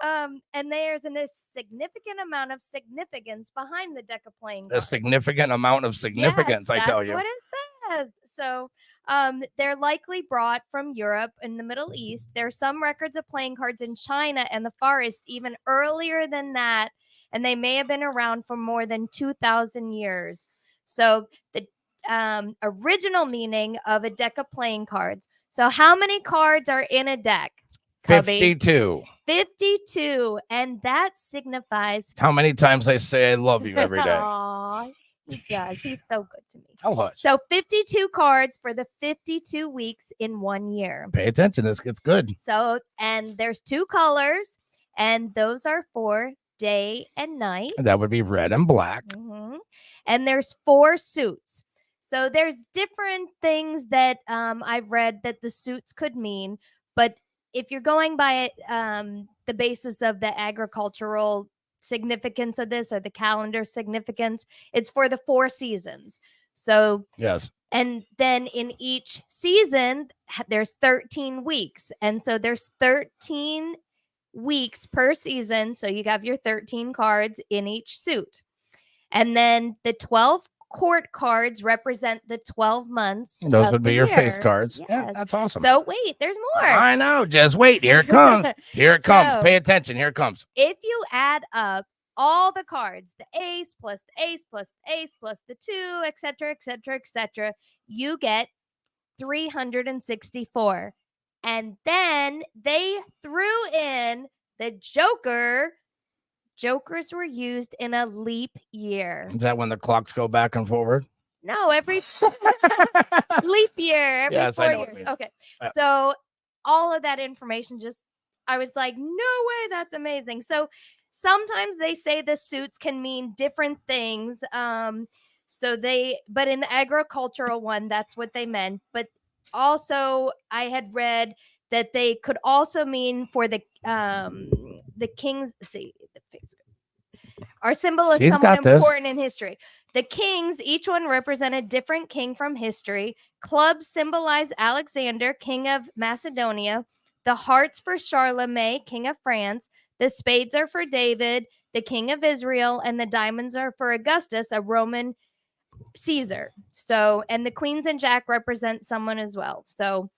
And there's a significant amount of significance behind the deck of playing A cards. significant amount of significance, Yes, I tell that's you. what it says. So they're likely brought from Europe and the Middle East. There are some records of playing cards in China and the Far East even earlier than that, and they may have been around for more than 2,000 years. So the original meaning of a deck of playing cards. So how many cards are in a deck? Cubby? 52. 52, and that signifies How many times I say I love you every day? Aw, he does. He's so good to me. How much? So 52 cards for the 52 weeks in 1 year. Pay attention. This gets good. So, and there's 2 colors, and those are for day and night. That would be red and black. Mhm. And there's 4 suits. So there's different things that I've read that the suits could mean, but if you're going by the basis of the agricultural significance of this or the calendar significance, it's for the 4 seasons. So Yes. and then in each season there's 13 weeks, and so there's 13 weeks per season, so you have your 13 cards in each suit. And then the 12 court cards represent the 12 months. Those of would be the your year. face cards. Yeah, Yes. that's awesome. So wait, there's more. I know. Just wait. Here it comes. Here it comes. So- Pay attention. Here it comes. If you add up all the cards, the ace plus the ace plus the ace plus the 2, etc., etc., etc., you get 364. And then they threw in the Joker. Jokers were used in a leap year. Is that when the clocks go back and forward? No, every leap year, every Yes, I 4 know what it years. means. Okay. Yeah. So all of that information I was like, no way, that's amazing. So sometimes they say the suits can mean different things. But in the agricultural one, that's what they meant. But also I had read that they could also mean for the kings. See, the face our symbol is She's somewhat got this. important in history. The kings, each one represent a different king from history. Clubs symbolize Alexander, king of Macedonia. The hearts for Charlemagne, king of France. The spades are for David, the king of Israel, and the diamonds are for Augustus, a Roman Caesar. So, and the queens and jack represent someone as well. So,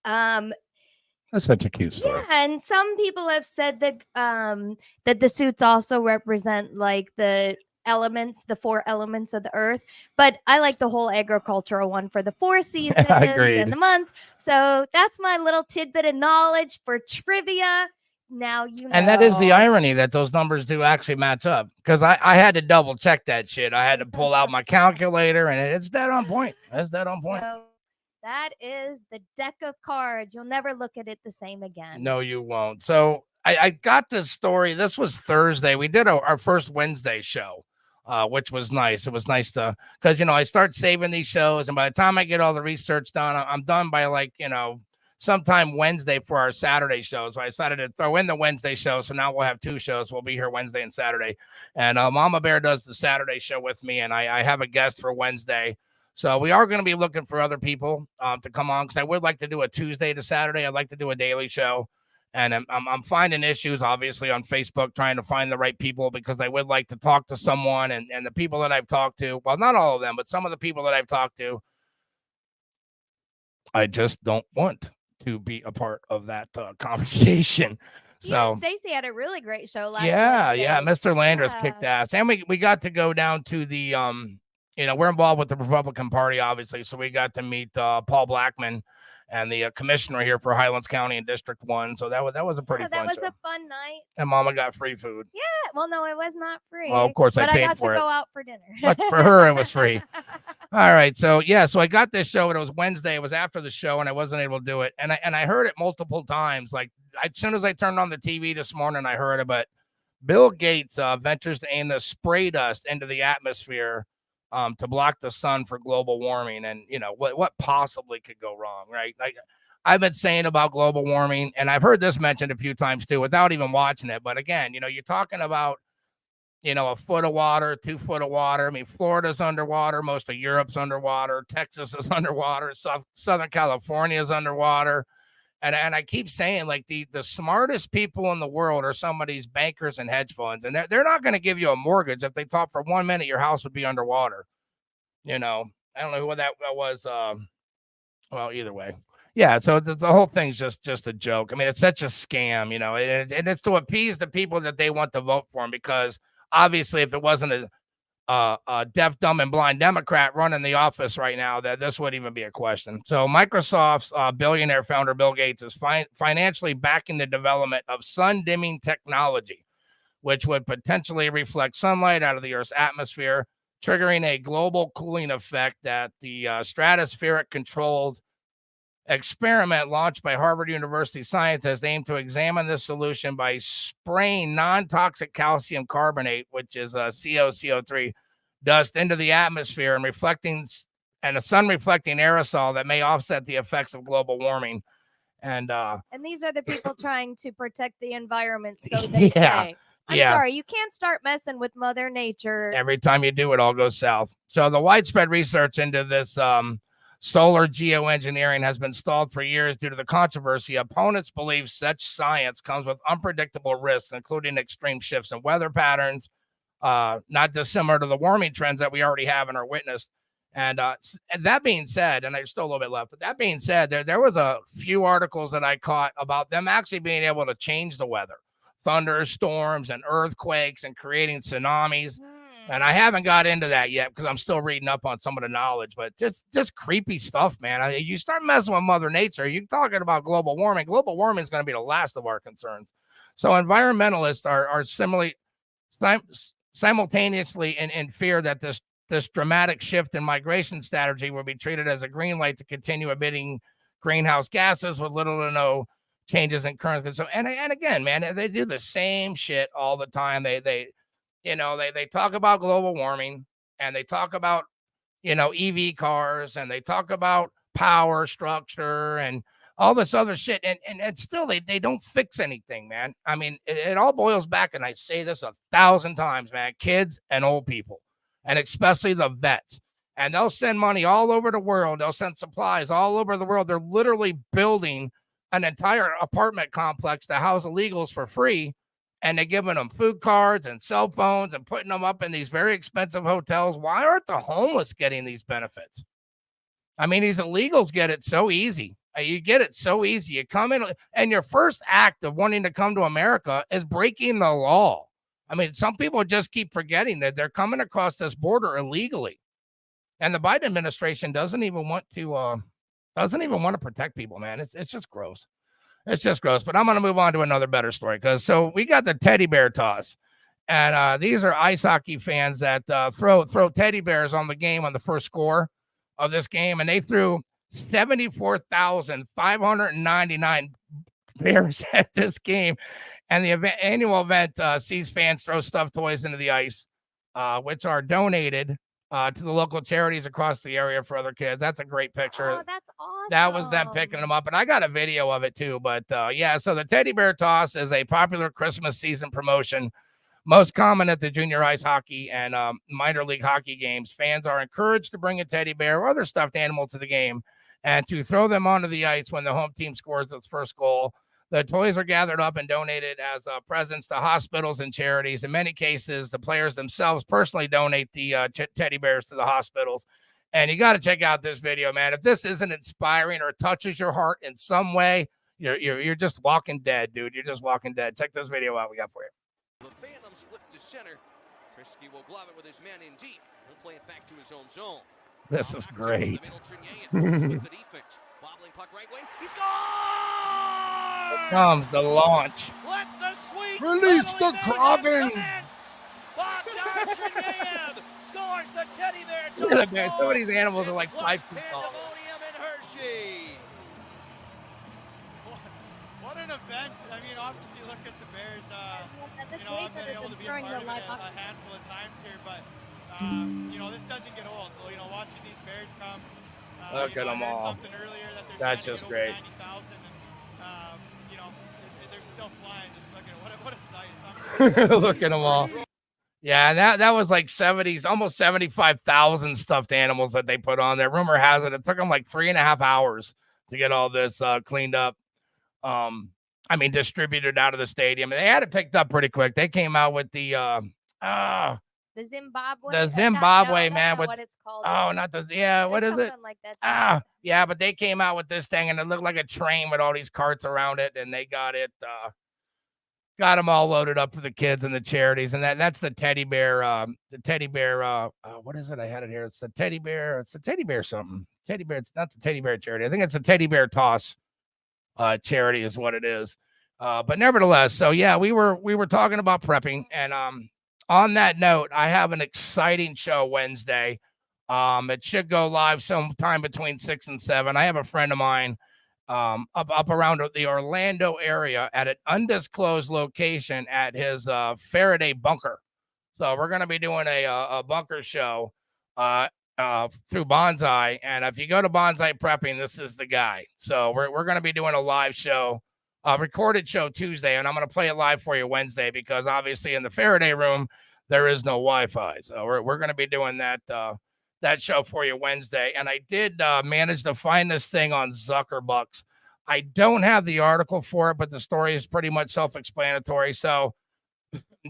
That's such a cute story. yeah, and some people have said that that the suits also represent like the elements, the 4 elements of the earth. But I like the whole agricultural one for the 4 seasons Agreed. and the months. So that's my little tidbit of knowledge for trivia. Now you know. And that is the irony that those numbers do actually match up, because I had to double check that shit. I had to pull out my calculator, and it's dead on point. It's dead on point. So that is the deck of cards. You'll never look at it the same again. No, you won't. So I got this story. This was Thursday. We did our first Wednesday show, which was nice. It was nice because, I start saving these shows, and by the time I get all the research done, I'm done by sometime Wednesday for our Saturday show. So I decided to throw in the Wednesday show. So now we'll have 2 shows. We'll be here Wednesday and Saturday. And Mama Bear does the Saturday show with me, and I have a guest for Wednesday. So we are going to be looking for other people to come on, because I would like to do a Tuesday to Saturday. I'd like to do a daily show. And I'm finding issues, obviously, on Facebook, trying to find the right people, because I would like to talk to someone. And the people that I've talked to, well, not all of them, but some of the people that I've talked to, I just don't want to be a part of that conversation. So Stacey had a really great show last yeah, Wednesday. Mr. Landers Yeah. kicked ass. And we got to go down to the we're involved with the Republican Party, obviously. So we got to meet Paul Blackman and the commissioner here for Highlands County and District 1. So that was a pretty Oh, that fun was show. a fun night. And Mama got free food. Yeah. Well, no, it was not free. Well, of course, but I paid got for to it. go out for dinner. But for her, it was free. All right. So, yeah. So I got this show, and it was Wednesday. It was after the show, and I wasn't able to do it. And I heard it multiple times. Like, as soon as I turned on the TV this morning, I heard it. But Bill Gates ventures to aim the spray dust into the atmosphere to block the sun for global warming. And, you know, what possibly could go wrong, right? Like, I've been saying about global warming, and I've heard this mentioned a few times too, without even watching it. But again, you know, you're talking about, you know, a foot of water, 2 foot of water. I mean, Florida's underwater. Most of Europe's underwater. Texas is underwater. Southern California is underwater. And I keep saying, like, the smartest people in the world are some of these bankers and hedge funds. And they're not going to give you a mortgage if they thought for 1 minute your house would be underwater. You know, I don't know who that was. Well, either way. Yeah, so the whole thing's just a joke. I mean, it's such a scam, you know, and it's to appease the people that they want to vote for him, because obviously if it wasn't a deaf, dumb, and blind Democrat running the office right now, that this wouldn't even be a question. So Microsoft's billionaire founder Bill Gates is financially backing the development of sun-dimming technology, which would potentially reflect sunlight out of the Earth's atmosphere, triggering a global cooling effect that the stratospheric controlled experiment launched by Harvard University scientists aimed to examine this solution by spraying non-toxic calcium carbonate, which is CO3 dust, into the atmosphere and a sun reflecting aerosol that may offset the effects of global warming. And these are the people trying to protect the environment, so they yeah, say. I'm sorry, you can't start messing with Mother Nature. Every time you do, it all goes south. So the widespread research into this solar geoengineering has been stalled for years due to the controversy. Opponents believe such science comes with unpredictable risks, including extreme shifts in weather patterns, not dissimilar to the warming trends that we already have and are witnessed. And that being said, and there's still a little bit left, but that being said, there was a few articles that I caught about them actually being able to change the weather, thunderstorms and earthquakes, and creating tsunamis. And I haven't got into that yet because I'm still reading up on some of the knowledge, but just creepy stuff, man. You start messing with Mother Nature, you're talking about global warming. Global warming is going to be the last of our concerns. So environmentalists are simultaneously in fear that this dramatic shift in migration strategy will be treated as a green light to continue emitting greenhouse gases with little to no changes in current. So, and again, man, they do the same shit all the time. They talk about global warming, and they talk about, EV cars, and they talk about power structure and all this other shit. And still they don't fix anything, man. I mean, it all boils back, and I say this 1,000 times, man, kids and old people, and especially the vets. And they'll send money all over the world. They'll send supplies all over the world. They're literally building an entire apartment complex to house illegals for free. And they're giving them food cards and cell phones and putting them up in these very expensive hotels. Why aren't the homeless getting these benefits? I mean, these illegals get it so easy. You get it so easy. You come in, and your first act of wanting to come to America is breaking the law. I mean, some people just keep forgetting that they're coming across this border illegally. And the Biden administration doesn't even want to protect people, man. It's just gross. It's just gross. But I'm going to move on to another better story, so we got the teddy bear toss. And these are ice hockey fans that throw teddy bears on the game on the first score of this game. And they threw 74,599 bears at this game. And the annual event sees fans throw stuffed toys into the ice, which are donated to the local charities across the area for other kids. That's a great picture. Oh, that's awesome. That was them picking them up. And I got a video of it too. But so the teddy bear toss is a popular Christmas season promotion, most common at the junior ice hockey and minor league hockey games. Fans are encouraged to bring a teddy bear or other stuffed animal to the game and to throw them onto the ice when the home team scores its first goal. The toys are gathered up and donated as presents to hospitals and charities. In many cases, the players themselves personally donate the teddy bears to the hospitals. And you got to check out this video, man. If this isn't inspiring or touches your heart in some way, you're just walking dead, dude. You're just walking dead. Check this video out we got for you. The Phantoms flip to center. Krisky will glove it with his man in deep. He'll play it back to his own zone. This is great. Comes the launch. Release the Kraken. Look at that, man. Some of these animals are like 5 feet tall. What an event. I mean, obviously, look at the Bears. I've been able to be a part of it a handful of times here, but, this doesn't get old. So, watching these Bears come. Look at them all. Something earlier that That's just great. 90,000, and, they're still flying. Just look at what a sight. Look at them all. Yeah, and that was like 70s, almost 75,000 stuffed animals that they put on there. Rumor has it took them like 3.5 hours to get all this cleaned up. Distributed out of the stadium. And they had it picked up pretty quick. They came out with the Zimbabwe. The Zimbabwe, no, man. With what it's called. not the what is it? Like that. Yeah, but they came out with this thing and it looked like a train with all these carts around it, and they got got them all loaded up for the kids and the charities. And that's the teddy bear. What is it? I had it here. It's the teddy bear. It's the teddy bear something. Teddy bear. It's not the teddy bear charity. I think it's a teddy bear toss charity is what it is. But nevertheless, so yeah, we were talking about prepping, and on that note, I have an exciting show Wednesday. It should go live sometime between 6 and 7. I have a friend of mine up around the Orlando area at an undisclosed location at his Faraday bunker. So we're going to be doing a bunker show through Bonsai. And if you go to Bonsai Prepping, this is the guy. So we're going to be doing a live show, recorded show Tuesday, and I'm going to play it live for you Wednesday because obviously in the Faraday room, there is no Wi-Fi. So we're going to be doing that show for you Wednesday. And I did manage to find this thing on Zuckerbucks. I don't have the article for it, but the story is pretty much self-explanatory. So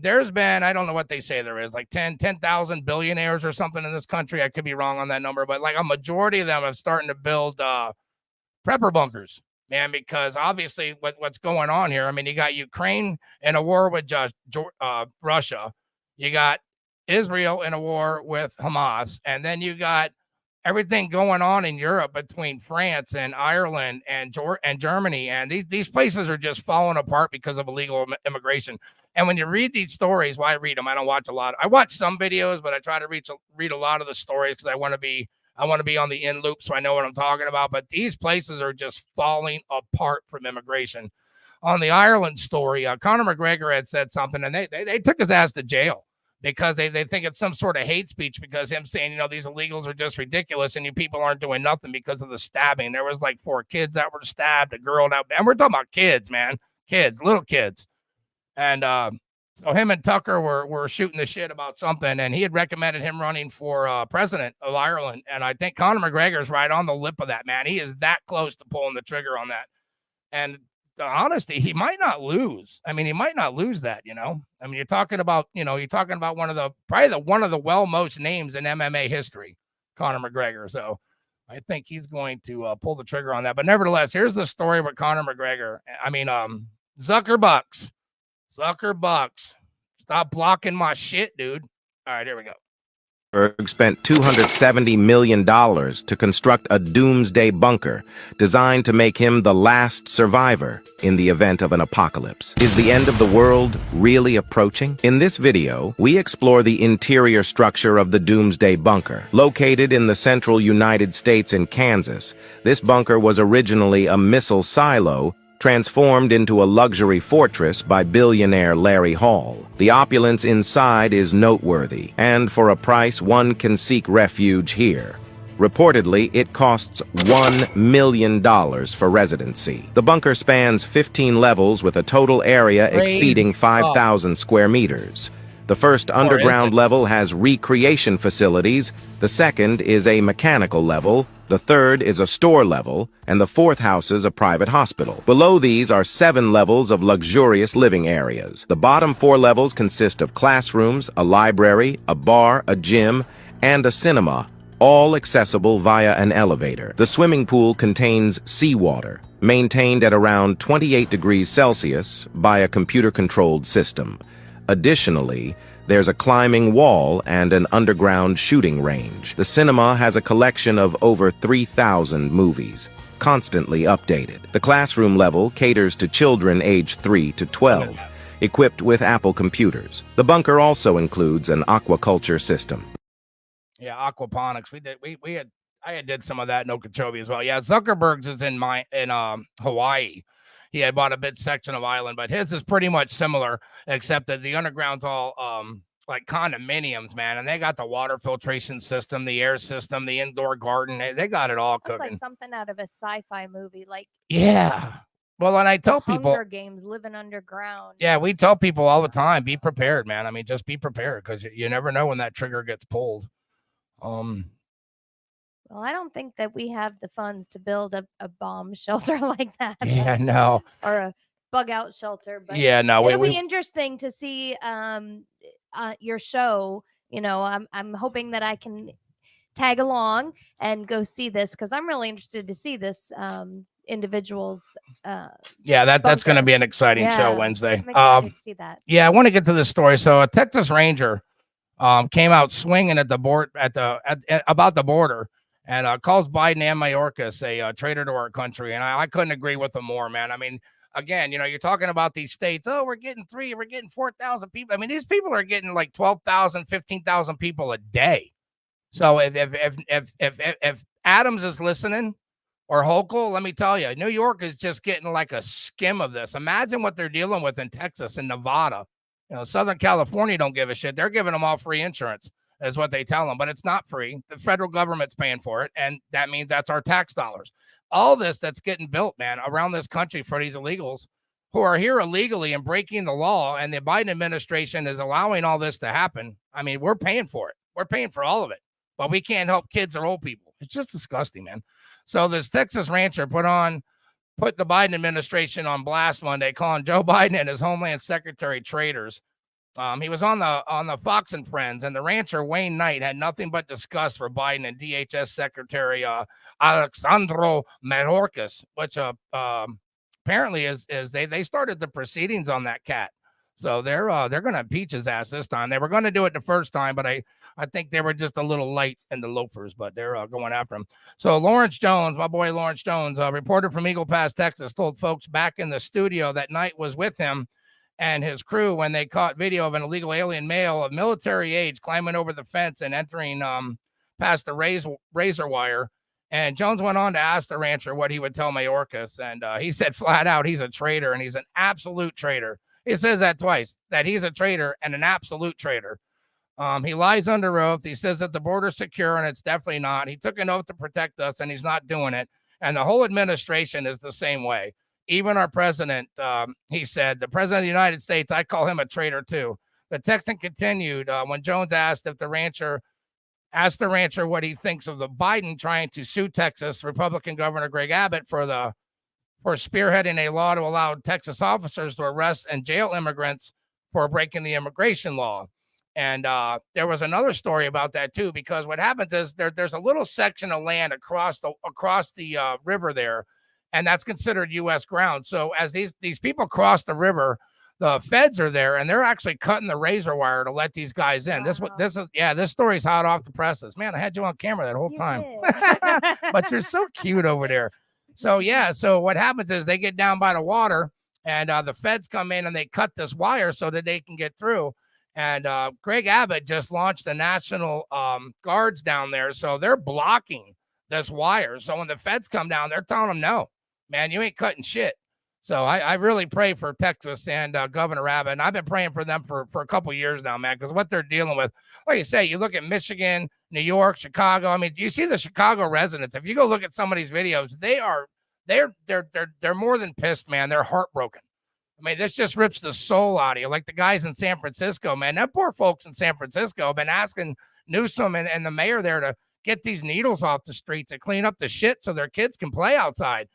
there's been, I don't know what they say there is, like 10,000 billionaires or something in this country. I could be wrong on that number, but like a majority of them are starting to build prepper bunkers, man, because obviously what's going on here, I mean, you got Ukraine in a war with Russia. You got Israel in a war with Hamas, and then you got everything going on in Europe between France and Ireland and Germany, and these places are just falling apart because of illegal immigration. And when you read these stories, I read them. I don't watch a lot. I watch some videos, but I try to read a lot of the stories because I want to be on the in loop so I know what I'm talking about. But these places are just falling apart from immigration. On the Ireland story, Conor McGregor had said something, and they took his ass to jail because they think it's some sort of hate speech because him saying, these illegals are just ridiculous and you people aren't doing nothing because of the stabbing. There was like 4 kids that were stabbed, a girl that, and we're talking about kids, man, little kids. And so him and Tucker were shooting the shit about something, and he had recommended him running for president of Ireland. And I think Conor McGregor's right on the lip of that, man. He is that close to pulling the trigger on that. And the honesty, he might not lose. I mean, he might not lose that, I mean, you're talking about one of the well-most names in MMA history, Conor McGregor. So I think he's going to pull the trigger on that. But nevertheless, here's the story with Conor McGregor. I mean, Zuckerbucks. Stop blocking my shit, dude. All right, here we go. Spent $270 million to construct a doomsday bunker designed to make him the last survivor in the event of an apocalypse. Is the end of the world really approaching? In this video, we explore the interior structure of the doomsday bunker. Located in the central United States in Kansas, this bunker was originally a missile silo transformed into a luxury fortress by billionaire Larry Hall. The opulence inside is noteworthy, and for a price one can seek refuge here. Reportedly, it costs $1 million for residency. The bunker spans 15 levels with a total area exceeding 5,000 square meters. The first underground level has recreation facilities, the second is a mechanical level, the third is a store level, and the fourth houses a private hospital. Below these are 7 levels of luxurious living areas. The bottom 4 levels consist of classrooms, a library, a bar, a gym, and a cinema, all accessible via an elevator. The swimming pool contains seawater, maintained at around 28 degrees Celsius by a computer-controlled system. Additionally, There's a climbing wall and an underground shooting range. The cinema has a collection of over 3,000 movies, constantly updated. The classroom level caters to children aged 3 to 12, equipped with Apple computers. The bunker also includes an aquaculture system. Yeah, aquaponics. I did some of that in Okeechobee as well. Yeah, Zuckerberg's is in Hawaii. He had bought a big section of island, but his is pretty much similar, except that the underground's all like condominiums, man, and they got the water filtration system, the air system, the indoor garden. They got it all That's cooking. like something out of a sci-fi movie, like Yeah. Well, and I tell people, Hunger Games, living underground. yeah, we tell people all the time, be prepared, man. I mean, just be prepared because you never know when that trigger gets pulled. Well, I don't think that we have the funds to build a bomb shelter like that. Yeah, no. Or a bug out shelter. But yeah, no. it'll be interesting to see your show. You know, I'm hoping that I can tag along and go see this because I'm really interested to see this individual's. Yeah, that's going to be an exciting show Wednesday. I'm excited to see that. Yeah, I want to get to this story. So a Texas Ranger came out swinging at the board about the border. And calls Biden and Mayorkas a traitor to our country. And I couldn't agree with him more, man. I mean, again, you know, you're talking about these states. Oh, we're getting 4,000 people. I mean, these people are getting like 12,000, 15,000 people a day. So if Adams is listening or Hochul, let me tell you, New York is just getting like a skim of this. Imagine what they're dealing with in Texas and Nevada. You know, Southern California don't give a shit. They're giving them all free insurance. Is what they tell them, but it's not free. The federal government's paying for it, and that means that's our tax dollars. All this that's getting built, man, around this country for these illegals who are here illegally and breaking the law, and the Biden administration is allowing all this to happen. I mean, we're paying for it. We're paying for all of it, but we can't help kids or old people. It's just disgusting, man. So this Texas rancher put the Biden administration on blast Monday, calling Joe Biden and his Homeland Secretary traitors. He was on the Fox and Friends, and the rancher Wayne Knight had nothing but disgust for Biden and DHS Secretary Alexandro Mayorkas, which apparently is they started the proceedings on that cat. So they're going to impeach his ass this time. They were going to do it the first time, but I think they were just a little light in the loafers, but they're going after him. So Lawrence Jones, my boy Lawrence Jones, a reporter from Eagle Pass, Texas, told folks back in the studio that Knight was with him and his crew when they caught video of an illegal alien male of military age climbing over the fence and entering past the razor wire. And Jones went on to ask the rancher what he would tell Mayorkas, and he said flat out he's a traitor, and he's an absolute traitor. He says that twice, that he's a traitor and an absolute traitor. He lies under oath. He says that the border's secure, and it's definitely not. He took an oath to protect us, and he's not doing it. And the whole administration is the same way. Even our president, he said, the president of the United States, I call him a traitor too. The Texan continued when Jones asked the rancher what he thinks of the Biden trying to sue Texas Republican Governor Greg Abbott for spearheading a law to allow Texas officers to arrest and jail immigrants for breaking the immigration law. And there was another story about that too, because what happens is there's a little section of land across the river there. And that's considered U.S. ground. So as these people cross the river, the feds are there, and they're actually cutting the razor wire to let these guys in. Wow. This story's hot off the presses. Man, I had you on camera that whole time. But you're so cute over there. So yeah, so what happens is they get down by the water, and the feds come in and they cut this wire so that they can get through. And Greg Abbott just launched the National Guards down there, so they're blocking this wire. So when the feds come down, they're telling them no. Man, you ain't cutting shit. So I really pray for Texas and Governor Abbott. And I've been praying for them for a couple of years now, man, because what they're dealing with, like you say, you look at Michigan, New York, Chicago. I mean, you see the Chicago residents. If you go look at some of these videos, they're more than pissed, man. They're heartbroken. I mean, this just rips the soul out of you. Like the guys in San Francisco, man. That poor folks in San Francisco have been asking Newsom and the mayor there to get these needles off the streets and clean up the shit so their kids can play outside.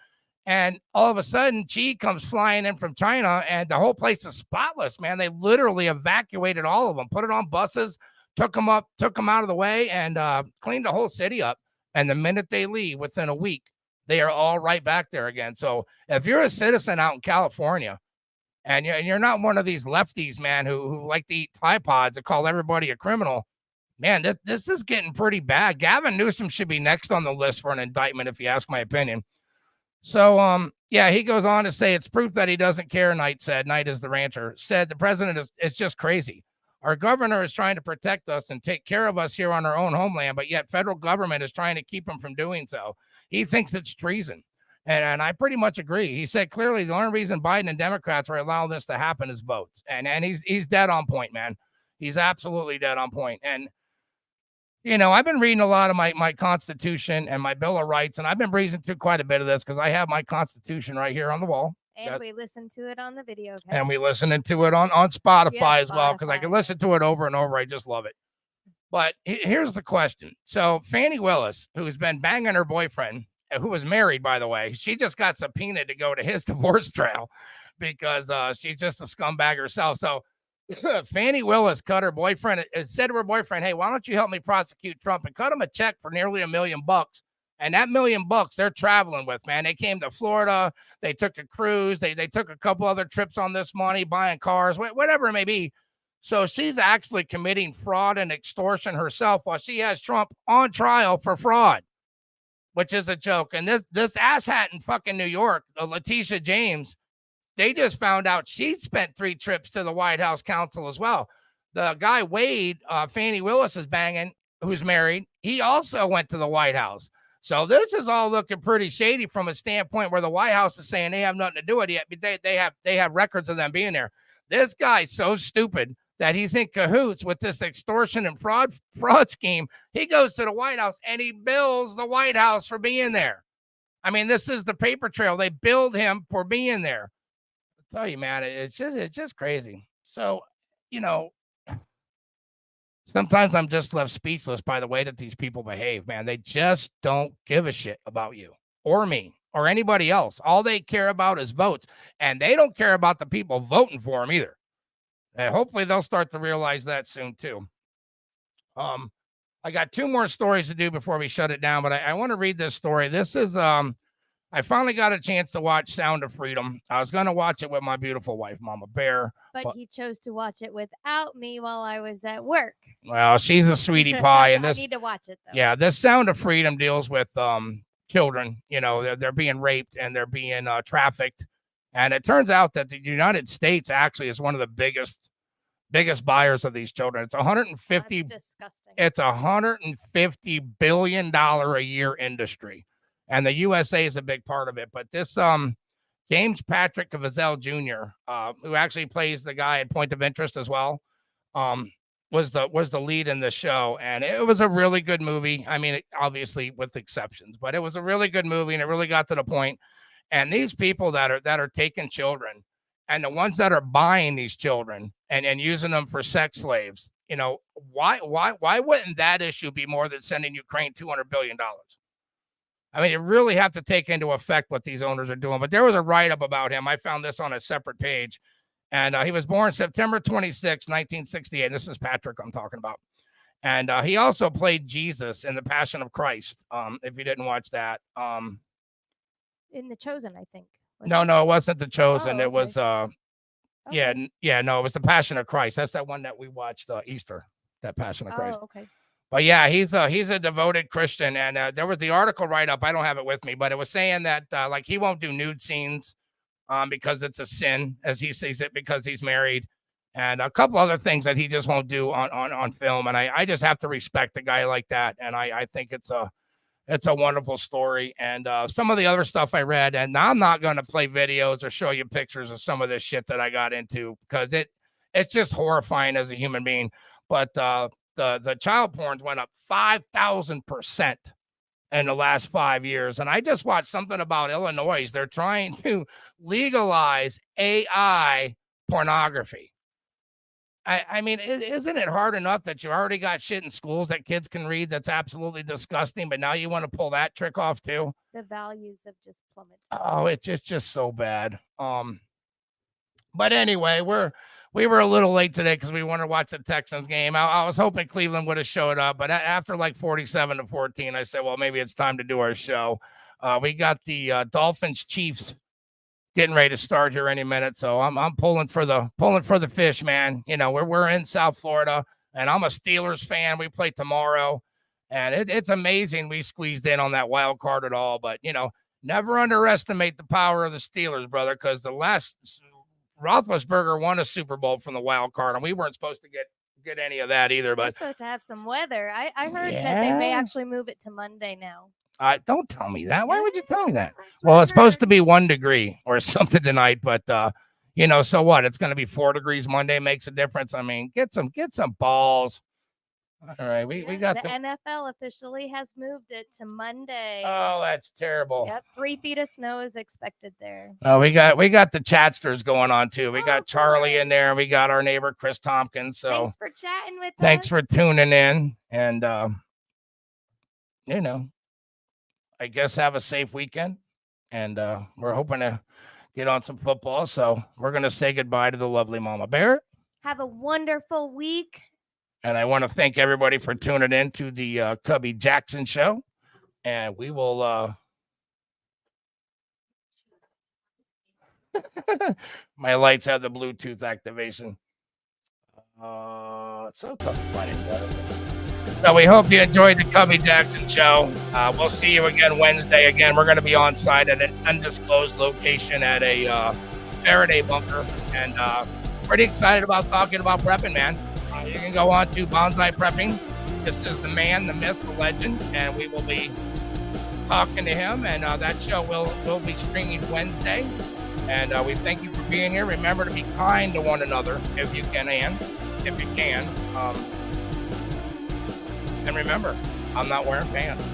And all of a sudden, Xi comes flying in from China, and the whole place is spotless, man. They literally evacuated all of them, put it on buses, took them out of the way, and cleaned the whole city up. And the minute they leave, within a week, they are all right back there again. So if you're a citizen out in California, And you're not one of these lefties, man, who like to eat Tide Pods and call everybody a criminal. Man, this is getting pretty bad. Gavin Newsom should be next on the list for an indictment, if you ask my opinion. So, yeah, he goes on to say it's proof that he doesn't care. Knight said, Knight is the rancher, said the president is just crazy. Our governor is trying to protect us and take care of us here on our own homeland, but yet federal government is trying to keep him from doing so. He thinks it's treason. And I pretty much agree. He said clearly the only reason Biden and Democrats are allowing this to happen is votes. And he's dead on point, man. He's absolutely dead on point. And you know, I've been reading a lot of my Constitution and my Bill of Rights, and I've been breezing through quite a bit of this because I have my Constitution right here on the wall. And we listen to it on the video. And we listening to it on Spotify as well because I can listen to it over and over. I just love it. But here's the question. So Fannie Willis, who's been banging her boyfriend, who was married, by the way, she just got subpoenaed to go to his divorce trial because she's just a scumbag herself. So Fannie Willis cut her boyfriend, said to her boyfriend, hey, why don't you help me prosecute Trump, and cut him a check for nearly $1 million. And that $1 million they're traveling with, man. They came to Florida. They took a cruise. They took a couple other trips on this money, buying cars, whatever it may be. So she's actually committing fraud and extortion herself while she has Trump on trial for fraud, which is a joke. And this asshat in fucking New York, Letitia James, they just found out she'd spent 3 trips to the White House Council as well. The guy Wade, Fannie Willis is banging, who's married, he also went to the White House. So this is all looking pretty shady from a standpoint where the White House is saying they have nothing to do with it yet, but they have records of them being there. This guy's so stupid that he's in cahoots with this extortion and fraud scheme. He goes to the White House and he bills the White House for being there. I mean, this is the paper trail. They billed him for being there. I tell you, man, it's just crazy. So, you know, sometimes I'm just left speechless by the way that these people behave, man. They just don't give a shit about you or me or anybody else. All they care about is votes, and they don't care about the people voting for them either. And hopefully they'll start to realize that soon too. I got 2 more stories to do before we shut it down, but I want to read this story. This is, I finally got a chance to watch Sound of Freedom. I was going to watch it with my beautiful wife, Mama Bear. But he chose to watch it without me while I was at work. Well, she's a sweetie pie. And this, I need to watch it, though. Yeah, this Sound of Freedom deals with children. You know, they're being raped and they're being trafficked. And it turns out that the United States actually is one of the biggest buyers of these children. It's 150. That's disgusting. It's $150 billion a year industry. And the USA is a big part of it. But this James Patrick Caviezel Jr., who actually plays the guy at Point of Interest as well, was the lead in the show. And it was a really good movie. I mean, obviously with exceptions, but it was a really good movie and it really got to the point. And these people that are taking children and the ones that are buying these children and using them for sex slaves, you know, why wouldn't that issue be more than sending Ukraine $200 billion? I mean, you really have to take into effect what these owners are doing. But there was a write-up about him. I found this on a separate page. And he was born September 26, 1968. This is Patrick I'm talking about. And he also played Jesus in The Passion of Christ, if you didn't watch that. In The Chosen, I think. No, it wasn't The Chosen. Oh, It was, okay. no, it was The Passion of Christ. That's that one that we watched Easter, that Passion of Christ. Oh, okay. But yeah, he's a devoted Christian, and there was the article write-up. I don't have it with me, but it was saying that like he won't do nude scenes because it's a sin, as he sees it, because he's married, and a couple other things that he just won't do on film. And I just have to respect a guy like that, and I think it's a wonderful story. And some of the other stuff I read, and I'm not going to play videos or show you pictures of some of this shit that I got into because it's just horrifying as a human being. But the child porns went up 5,000% in the last 5 years. And I just watched something about Illinois. They're trying to legalize AI pornography. I mean, isn't it hard enough that you already got shit in schools that kids can read that's absolutely disgusting, but now you want to pull that trick off too? The values have just plummeted. Oh, it's just so bad. But anyway, we were a little late today because we wanted to watch the Texans game. I was hoping Cleveland would have showed up, but after like 47-14, I said, well, maybe it's time to do our show. We got the Dolphins Chiefs getting ready to start here any minute. So I'm pulling for the fish, man. You know, we're in South Florida, and I'm a Steelers fan. We play tomorrow, and it's amazing we squeezed in on that wild card at all. But you know, never underestimate the power of the Steelers, brother, because the last Roethlisberger won a Super Bowl from the wild card, and we weren't supposed to get any of that either. We're But supposed to have some weather. I heard that they may actually move it to Monday now. don't tell me that. Why would you tell me that? Well, it's supposed to be 1 degree or something tonight, but you know, so what? It's going to be 4 degrees Monday. Makes a difference. I mean, get some balls. All right, we got the NFL officially has moved it to Monday. Oh, that's terrible. Yep, 3 feet of snow is expected there. Oh, we got the chatsters going on too. We got Charlie in there, and we got our neighbor Chris Tompkins. So thanks for chatting with us. Thanks for tuning in, and you know, I guess have a safe weekend, and we're hoping to get on some football. So we're gonna say goodbye to the lovely Mama Bear. Have a wonderful week. And I want to thank everybody for tuning in to the Cubby Jaxon Show. And we will... My lights have the Bluetooth activation. It's so tough to find it. So we hope you enjoyed the Cubby Jaxon Show. We'll see you again Wednesday. Again, we're going to be on site at an undisclosed location at a Faraday bunker. And pretty excited about talking about prepping, man. You can go on to Bonsai Prepping. This is the man, the myth, the legend, and we will be talking to him. And that show will be streaming Wednesday. And we thank you for being here. Remember to be kind to one another if you can. And remember, I'm not wearing pants.